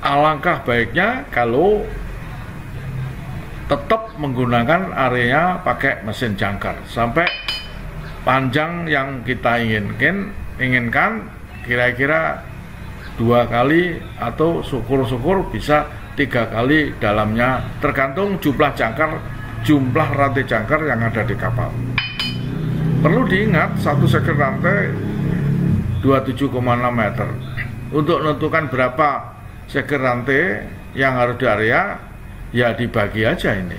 alangkah baiknya kalau tetap menggunakan area pakai mesin jangkar sampai panjang yang kita inginkan kira-kira 2 kali atau syukur-syukur bisa 3 kali dalamnya, tergantung jumlah rantai jangkar yang ada di kapal. Perlu diingat, satu seker rantai 27,6 meter. Untuk menentukan berapa seker rantai yang harus di area, ya dibagi aja ini.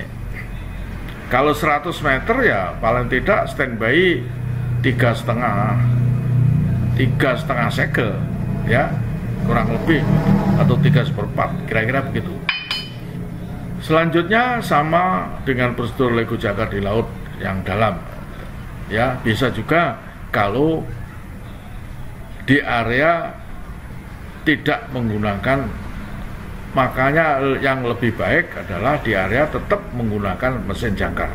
Kalau 100 meter ya paling tidak standby 3,5 sekel, ya kurang lebih, atau 3/4, kira-kira begitu. Selanjutnya sama dengan prosedur lego jangkar di laut yang dalam. Ya, bisa juga kalau di area tidak menggunakan, makanya yang lebih baik adalah di area tetap menggunakan mesin jangkar.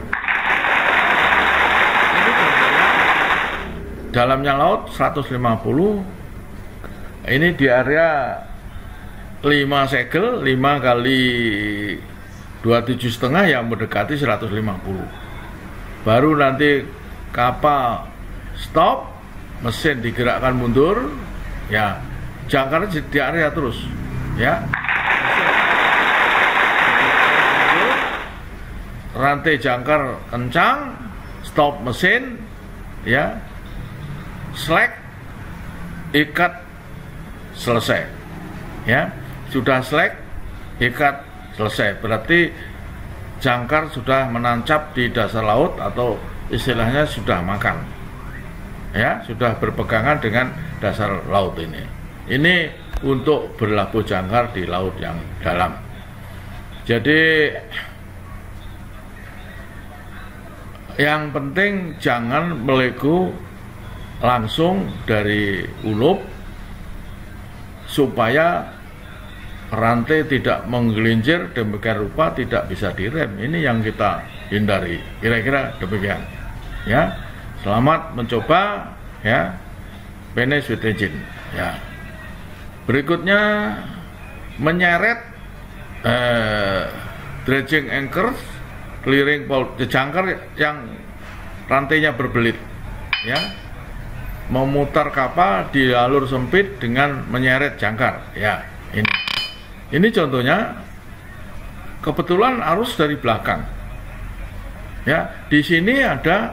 Ini contohnya dalamnya laut 150, ini di area 5 segel, 5 kali 27,5 yang mendekati 150. Baru nanti kapal stop, mesin digerakkan mundur, ya jangkarnya di area terus, ya. Rantai jangkar kencang, stop mesin, ya, slack, ikat, selesai, ya. Sudah slack, ikat, selesai. Berarti jangkar sudah menancap di dasar laut atau istilahnya sudah makan, ya, sudah berpegangan dengan dasar laut ini. Ini untuk berlabuh jangkar di laut yang dalam. Jadi yang penting jangan melego langsung dari ulup supaya rantai tidak menggelincir demikian rupa tidak bisa direm. Ini yang kita hindari. Kira-kira demikian. Ya, selamat mencoba. Ya, finish with engine. Ya. Berikutnya menyeret dredging anchors, clearing pole, jangkar yang rantainya berbelit. Ya, memutar kapal di alur sempit dengan menyeret jangkar. Ya, ini contohnya. Kebetulan arus dari belakang. Ya, di sini ada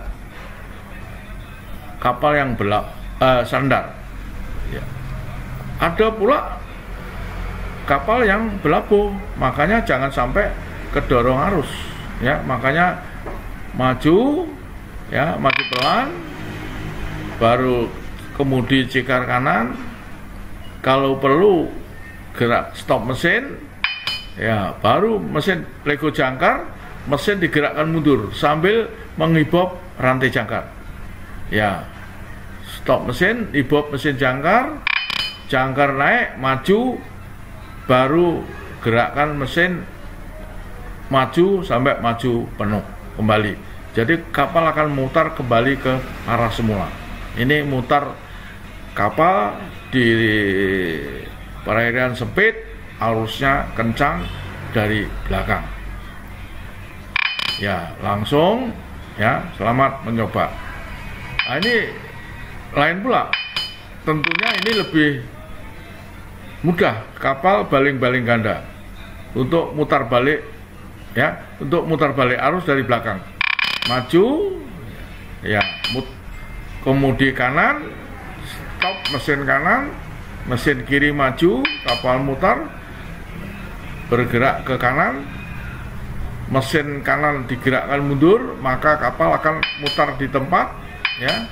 kapal yang sandar. Ya. Ada pula kapal yang berlabuh, makanya jangan sampai kedorong arus. Ya, makanya maju, ya, maju pelan, baru kemudi cikar kanan. Kalau perlu gerak stop mesin, ya baru mesin lego jangkar mesin digerakkan mundur sambil mengibob rantai jangkar. Ya, stop mesin, ibob mesin jangkar, jangkar naik, maju, baru gerakkan mesin maju sampai maju penuh kembali. Jadi kapal akan mutar kembali ke arah semula. Ini mutar kapal di perairan sempit, arusnya kencang dari belakang. Ya, langsung ya, selamat mencoba. Nah, ini lain pula. Tentunya ini lebih mudah kapal baling-baling ganda untuk mutar balik ya, untuk mutar balik arus dari belakang. Maju ya, kemudi kanan, stop mesin kanan, mesin kiri maju, kapal mutar bergerak ke kanan, mesin kanan digerakkan mundur, maka kapal akan mutar di tempat ya,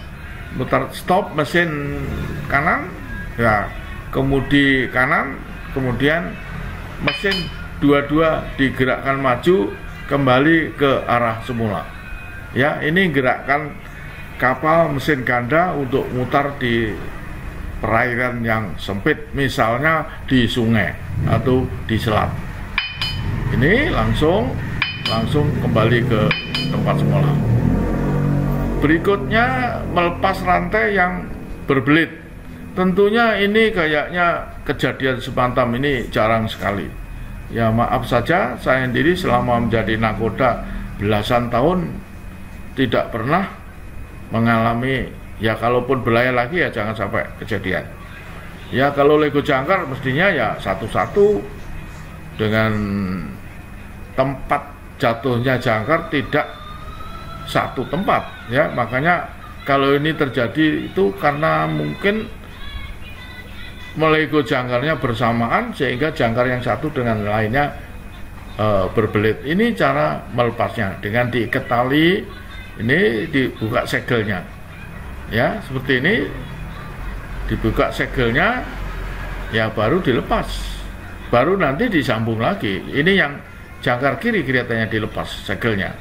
mutar stop mesin kanan ya, kemudi kanan, kemudian mesin dua-dua digerakkan maju kembali ke arah semula. Ya, ini gerakan kapal mesin ganda untuk mutar di perairan yang sempit, misalnya di sungai atau di selat. Ini langsung kembali ke tempat semula. Berikutnya melepas rantai yang berbelit. Tentunya ini kayaknya kejadian sepantam ini jarang sekali. Ya, maaf saja, saya sendiri selama menjadi nakoda belasan tahun tidak pernah mengalami. Ya, kalaupun belayar lagi ya jangan sampai kejadian. Ya, kalau lego jangkar mestinya ya satu-satu dengan tempat jatuhnya jangkar tidak satu tempat ya. Makanya kalau ini terjadi itu karena mungkin melego jangkarnya bersamaan sehingga jangkar yang satu dengan lainnya berbelit. Ini cara melepasnya dengan diikat tali, ini dibuka segelnya ya, seperti ini dibuka segelnya ya, baru dilepas, baru nanti disambung lagi. Ini yang jangkar kiri kelihatannya dilepas segelnya,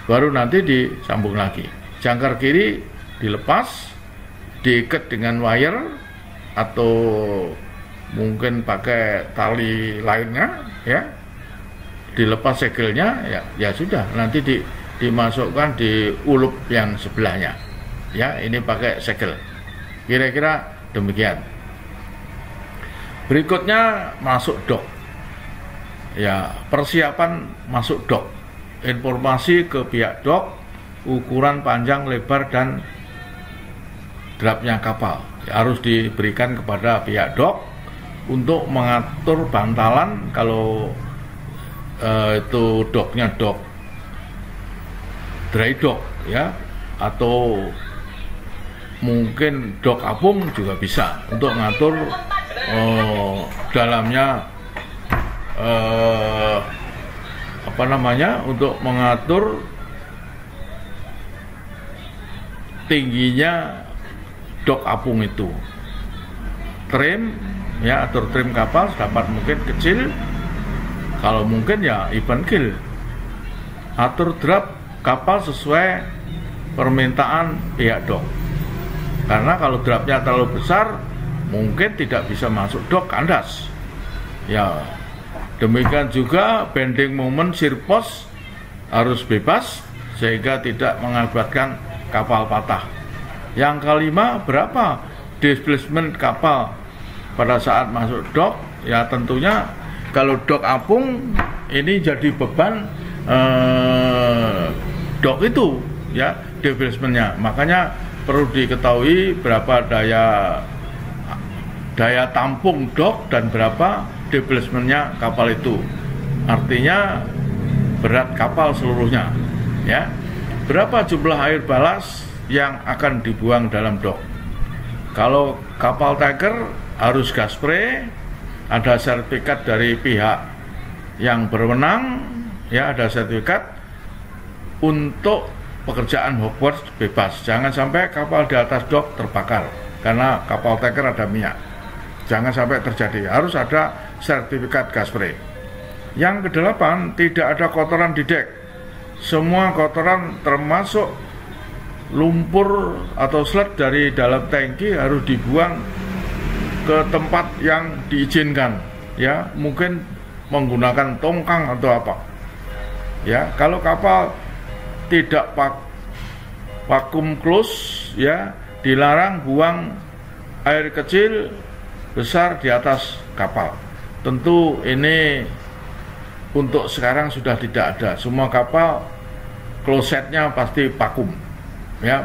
baru nanti disambung lagi. Jangkar kiri dilepas, diikat dengan wire atau mungkin pakai tali lainnya ya, dilepas segelnya ya sudah, nanti dimasukkan di ulup yang sebelahnya ya. Ini pakai segel, kira-kira demikian. Berikutnya masuk dok ya, persiapan masuk dok. Informasi ke pihak dok, ukuran panjang, lebar, dan drapnya kapal harus diberikan kepada pihak dok untuk mengatur bantalan. Kalau itu doknya dok dry dock ya, atau mungkin dok apung juga bisa untuk mengatur dalamnya untuk mengatur tingginya dok apung itu. Trim ya, atur trim kapal sedapat mungkin kecil, kalau mungkin ya even keel. Atur drap kapal sesuai permintaan pihak dok, karena kalau drapnya terlalu besar mungkin tidak bisa masuk dok, kandas ya. Demikian juga bending moment sirpos harus bebas sehingga tidak mengakibatkan kapal patah. Yang kelima, berapa displacement kapal pada saat masuk dok ya. Tentunya kalau dok apung ini jadi beban dok itu ya, displacementnya. Makanya perlu diketahui berapa daya tampung dok dan berapa displacementnya kapal itu. Artinya berat kapal seluruhnya ya. Berapa jumlah air balas yang akan dibuang dalam dok. Kalau kapal tanker harus gas spray, ada sertifikat dari pihak yang berwenang ya, ada sertifikat untuk pekerjaan Hogwarts bebas. Jangan sampai kapal di atas dok terbakar karena kapal tanker ada minyak. Jangan sampai terjadi, harus ada sertifikat gas spray. Yang kedelapan, tidak ada kotoran di dek. semua kotoran termasuk lumpur atau sludge dari dalam tangki harus dibuang ke tempat yang diizinkan, ya, mungkin menggunakan tongkang atau apa. Ya, kalau kapal tidak vakum close, ya, dilarang buang air kecil besar di atas kapal. Tentu ini untuk sekarang sudah tidak ada. Semua kapal klosetnya pasti vakum, ya,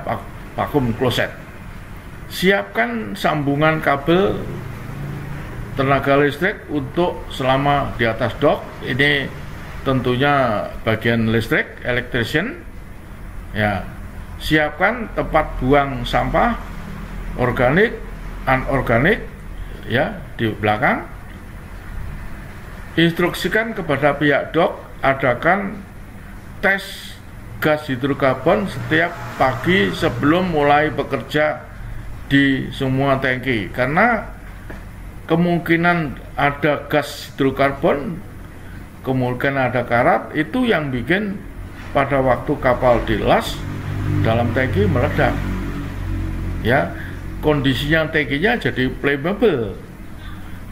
vakum kloset. Siapkan sambungan kabel tenaga listrik untuk selama di atas dock. Ini tentunya bagian listrik, electrician. Ya, siapkan tempat buang sampah organik, anorganik, ya, di belakang. Instruksikan kepada pihak dock adakan tes gas hidrokarbon setiap pagi sebelum mulai bekerja di semua tangki, karena kemungkinan ada gas hidrokarbon, kemungkinan ada karat, itu yang bikin pada waktu kapal dilas dalam tangki meledak. Ya, kondisinya tangkinya jadi flammable,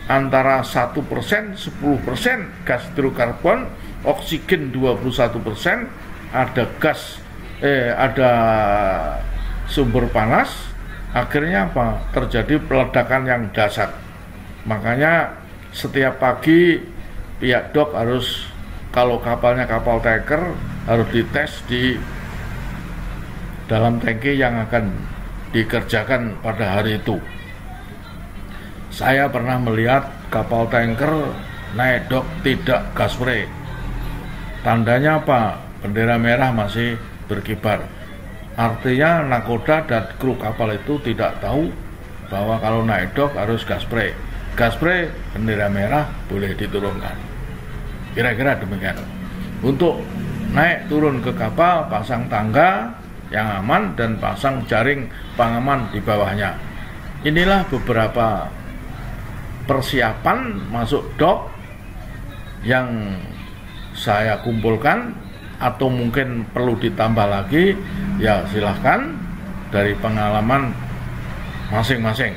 antara 1%, 10% gas hidrokarbon, oksigen 21%, ada gas ada sumber panas. Akhirnya apa? Terjadi peledakan yang dahsyat. Makanya setiap pagi pihak dock harus, kalau kapalnya kapal tanker, harus dites di dalam tangki yang akan dikerjakan pada hari itu. Saya pernah melihat kapal tanker naik dock tidak gas spray. Tandanya apa? Bendera merah masih berkibar. Artinya nakoda dan kru kapal itu tidak tahu bahwa kalau naik dock harus gas spray. Gas spray, bendera merah boleh diturunkan. Kira-kira demikian. Untuk naik turun ke kapal, pasang tangga yang aman dan pasang jaring pengaman di bawahnya. Inilah beberapa persiapan masuk dock yang saya kumpulkan, atau mungkin perlu ditambah lagi, ya silahkan dari pengalaman masing-masing.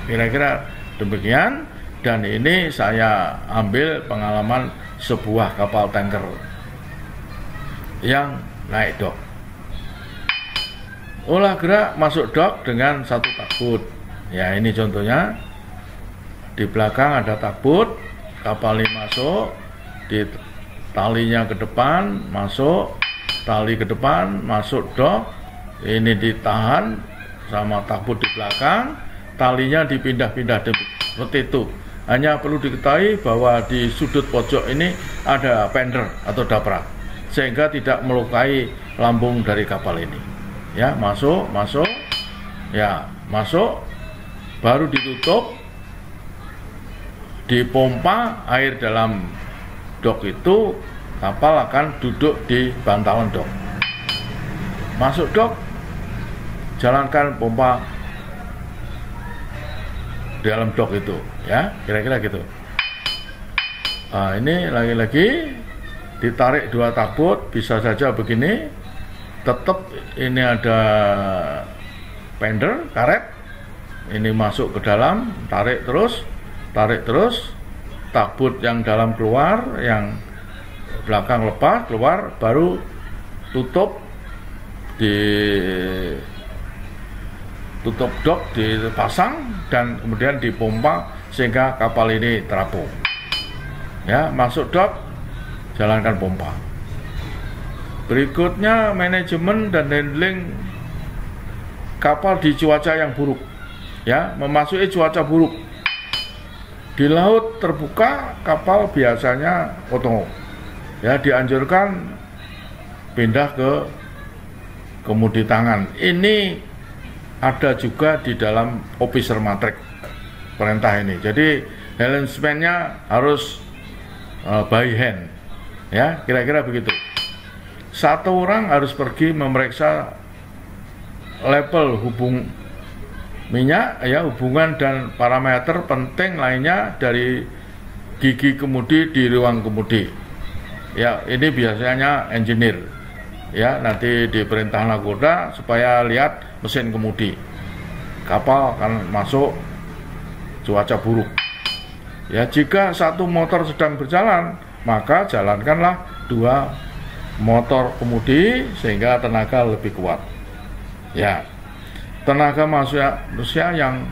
Kira-kira demikian, dan ini saya ambil pengalaman sebuah kapal tanker yang naik dock. Olah gerak masuk dock dengan satu takbut. Ya, ini contohnya. Di belakang ada takbut, kapal ini masuk, di talinya ke depan, masuk, tali ke depan, masuk dock, ini ditahan sama takbut di belakang, talinya dipindah-pindah seperti itu. Hanya perlu diketahui bahwa di sudut pojok ini ada fender atau daprak, sehingga tidak melukai lambung dari kapal ini. Ya, masuk, ya, masuk, baru ditutup, dipompa air dalam dock itu, kapal akan duduk di bantalan dock. Masuk dock, jalankan pompa di dalam dock itu, ya, kira-kira gitu. Nah, ini lagi-lagi ditarik dua takbut, bisa saja begini, tetap ini ada fender, karet, ini masuk ke dalam, tarik terus, takbut yang dalam keluar, yang belakang lepas, keluar, baru tutup, tutup dock, dipasang, dan kemudian dipompa sehingga kapal ini terapung. Ya, masuk dock, jalankan pompa. Berikutnya manajemen dan handling kapal di cuaca yang buruk. Ya, memasuki cuaca buruk. Di laut terbuka, kapal biasanya otonom. Ya, dianjurkan pindah ke kemudi tangan. Ini ada juga di dalam officer matrix perintah ini. Jadi helmsman-nya harus by hand. Ya, kira-kira begitu. Satu orang harus pergi memeriksa level minyak, ya, hubungan dan parameter penting lainnya dari gigi kemudi di ruang kemudi. Ya, ini biasanya engineer. Ya, nanti diperintah nakoda supaya lihat mesin kemudi. Kapal akan masuk cuaca buruk. Ya, jika satu motor sedang berjalan, maka jalankanlah 2 motor kemudi sehingga tenaga lebih kuat. Ya, tenaga manusia yang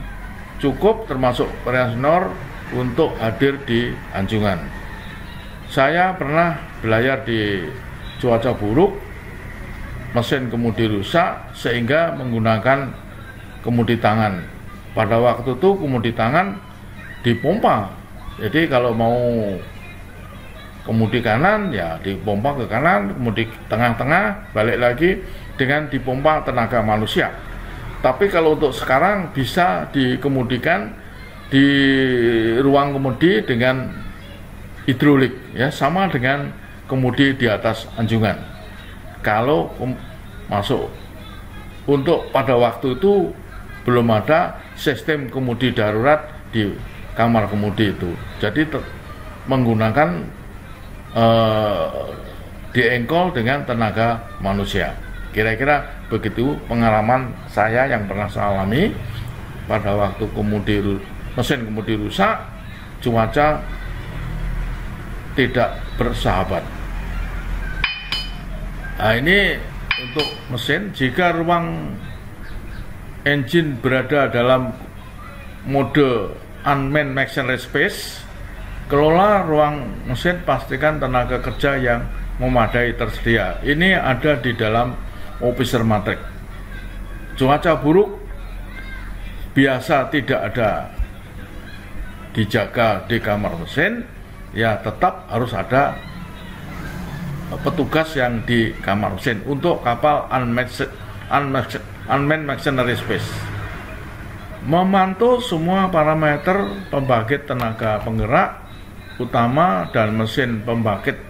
cukup termasuk operasional untuk hadir di anjungan. Saya pernah belayar di cuaca buruk, mesin kemudi rusak sehingga menggunakan kemudi tangan. Pada waktu itu kemudi tangan dipompa. Jadi kalau mau kemudi kanan ya dipompa ke kanan, kemudi tengah-tengah balik lagi dengan dipompa tenaga manusia. Tapi kalau untuk sekarang bisa dikemudikan di ruang kemudi dengan hidrolik, ya sama dengan kemudi di atas anjungan. Kalau masuk untuk pada waktu itu belum ada sistem kemudi darurat di kamar kemudi itu, jadi menggunakan diengkol dengan tenaga manusia. Kira-kira begitu pengalaman saya yang pernah saya alami pada waktu mesin kemudi rusak, cuaca tidak bersahabat. Nah, ini untuk mesin. Jika ruang engine berada dalam mode unmanned machinery space, kelola ruang mesin, pastikan tenaga kerja yang memadai tersedia. Ini ada di dalam officer matrix. Cuaca buruk biasa tidak ada dijaga di kamar mesin, ya tetap harus ada petugas yang di kamar mesin untuk kapal unmanned machinery space. Memantau semua parameter pembangkit tenaga penggerak utama dan mesin pembangkit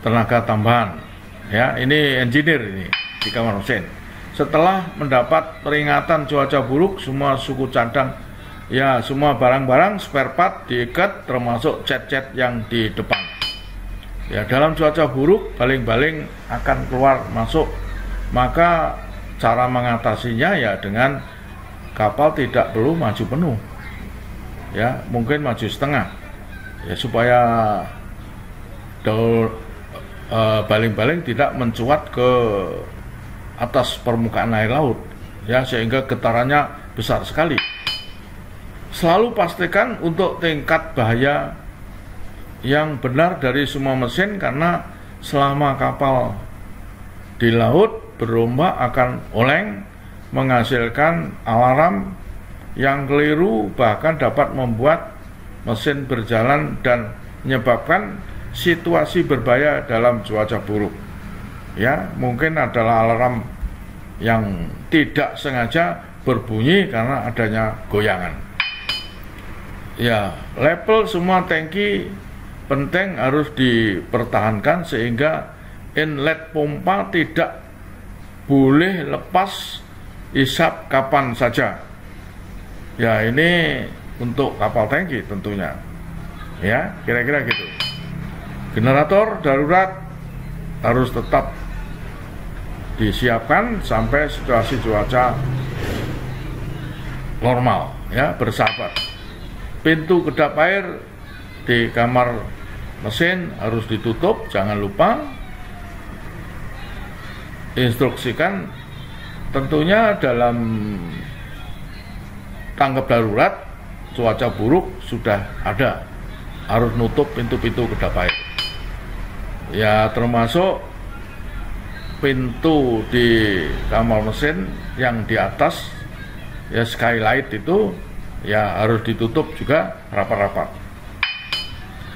tenaga tambahan. Ya, ini engineer ini di kamar mesin. Setelah mendapat peringatan cuaca buruk, semua suku cadang, ya semua barang-barang spare part diikat, termasuk cat-cat yang di depan. Ya, dalam cuaca buruk baling-baling akan keluar masuk, maka cara mengatasinya ya dengan kapal tidak perlu maju penuh, ya mungkin maju setengah, ya supaya baling-baling tidak mencuat ke atas permukaan air laut, ya sehingga getarannya besar sekali. Selalu pastikan untuk tingkat bahaya yang benar dari semua mesin, karena selama kapal di laut berombak akan oleng, menghasilkan alarm yang keliru, bahkan dapat membuat mesin berjalan dan menyebabkan situasi berbahaya dalam cuaca buruk. Ya, mungkin adalah alarm yang tidak sengaja berbunyi karena adanya goyangan. Ya, level semua tangki penting harus dipertahankan sehingga inlet pompa tidak boleh lepas isap kapan saja. Ya, ini untuk kapal tangki tentunya. Ya, kira-kira gitu. Generator darurat harus tetap disiapkan sampai situasi cuaca normal, ya, bersahabat. Pintu kedap air di kamar mesin harus ditutup, jangan lupa. Instruksikan tentunya dalam tanggap darurat cuaca buruk sudah ada, harus nutup pintu-pintu kedap air. Ya, termasuk pintu di kamar mesin yang di atas, ya skylight itu ya harus ditutup juga rapat-rapat.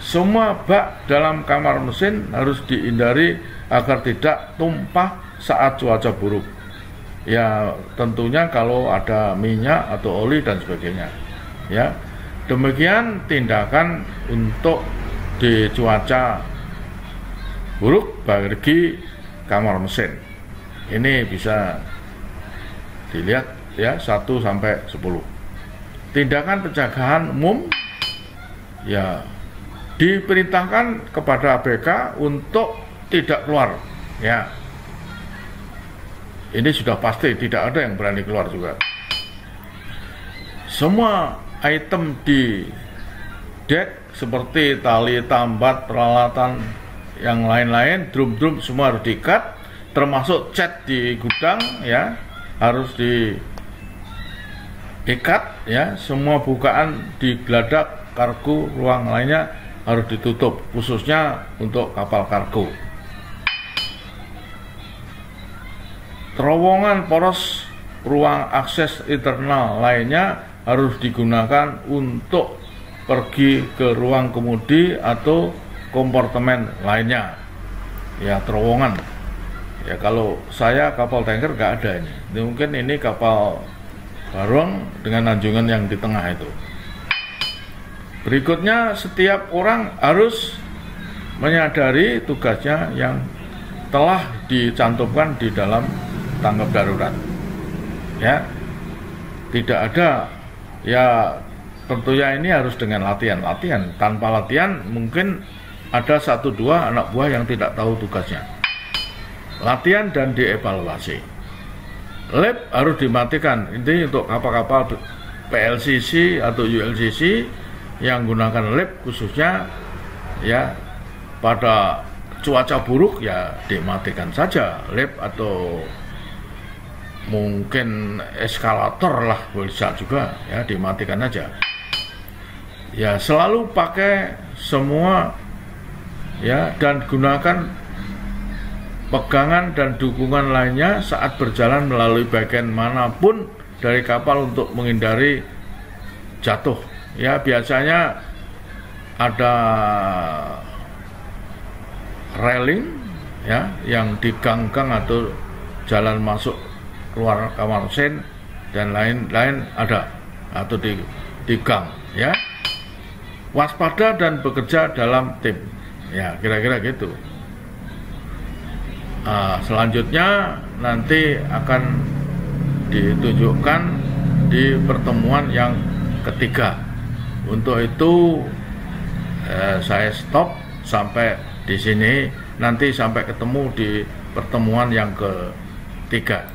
Semua bak dalam kamar mesin harus dihindari agar tidak tumpah saat cuaca buruk. Ya, tentunya kalau ada minyak atau oli dan sebagainya. Ya, demikian tindakan untuk di cuaca buruk bagi kamar mesin. Ini bisa dilihat ya 1 sampai 10. Tindakan pencegahan umum, ya diperintahkan kepada ABK untuk tidak keluar, ya. Ini sudah pasti tidak ada yang berani keluar juga. Semua item di dek seperti tali tambat, peralatan yang lain-lain, drum-drum semua harus diikat, termasuk cat di gudang, ya, harus diikat, ya. Semua bukaan di geladak, kargo, ruang lainnya harus ditutup, khususnya untuk kapal kargo. Terowongan poros ruang akses internal lainnya harus digunakan untuk pergi ke ruang kemudi atau kompartemen lainnya. Ya, terowongan. Ya, kalau saya kapal tanker nggak ada ini. Mungkin ini kapal barong dengan anjungan yang di tengah itu. Berikutnya, setiap orang harus menyadari tugasnya yang telah dicantumkan di dalam tanggap darurat, ya. Tidak ada, ya, tentunya ini harus dengan latihan. Tanpa latihan mungkin ada 1-2 anak buah yang tidak tahu tugasnya. Latihan dan dievaluasi. Lab harus dimatikan. Ini untuk kapal-kapal PLCC atau ULCC yang gunakan lab khususnya, ya, pada cuaca buruk ya dimatikan saja lab, atau mungkin eskalator lah bisa juga, ya, dimatikan aja. Ya, selalu pakai semua, ya, dan gunakan pegangan dan dukungan lainnya saat berjalan melalui bagian manapun dari kapal untuk menghindari jatuh. Ya, biasanya ada railing, ya, yang di gang-gang atau jalan masuk keluar kamar sen dan lain-lain ada, atau di gang, ya. Waspada dan bekerja dalam tim, ya, kira-kira gitu. Selanjutnya nanti akan ditunjukkan di pertemuan yang ketiga. Untuk itu saya stop sampai di sini, nanti sampai ketemu di pertemuan yang ketiga.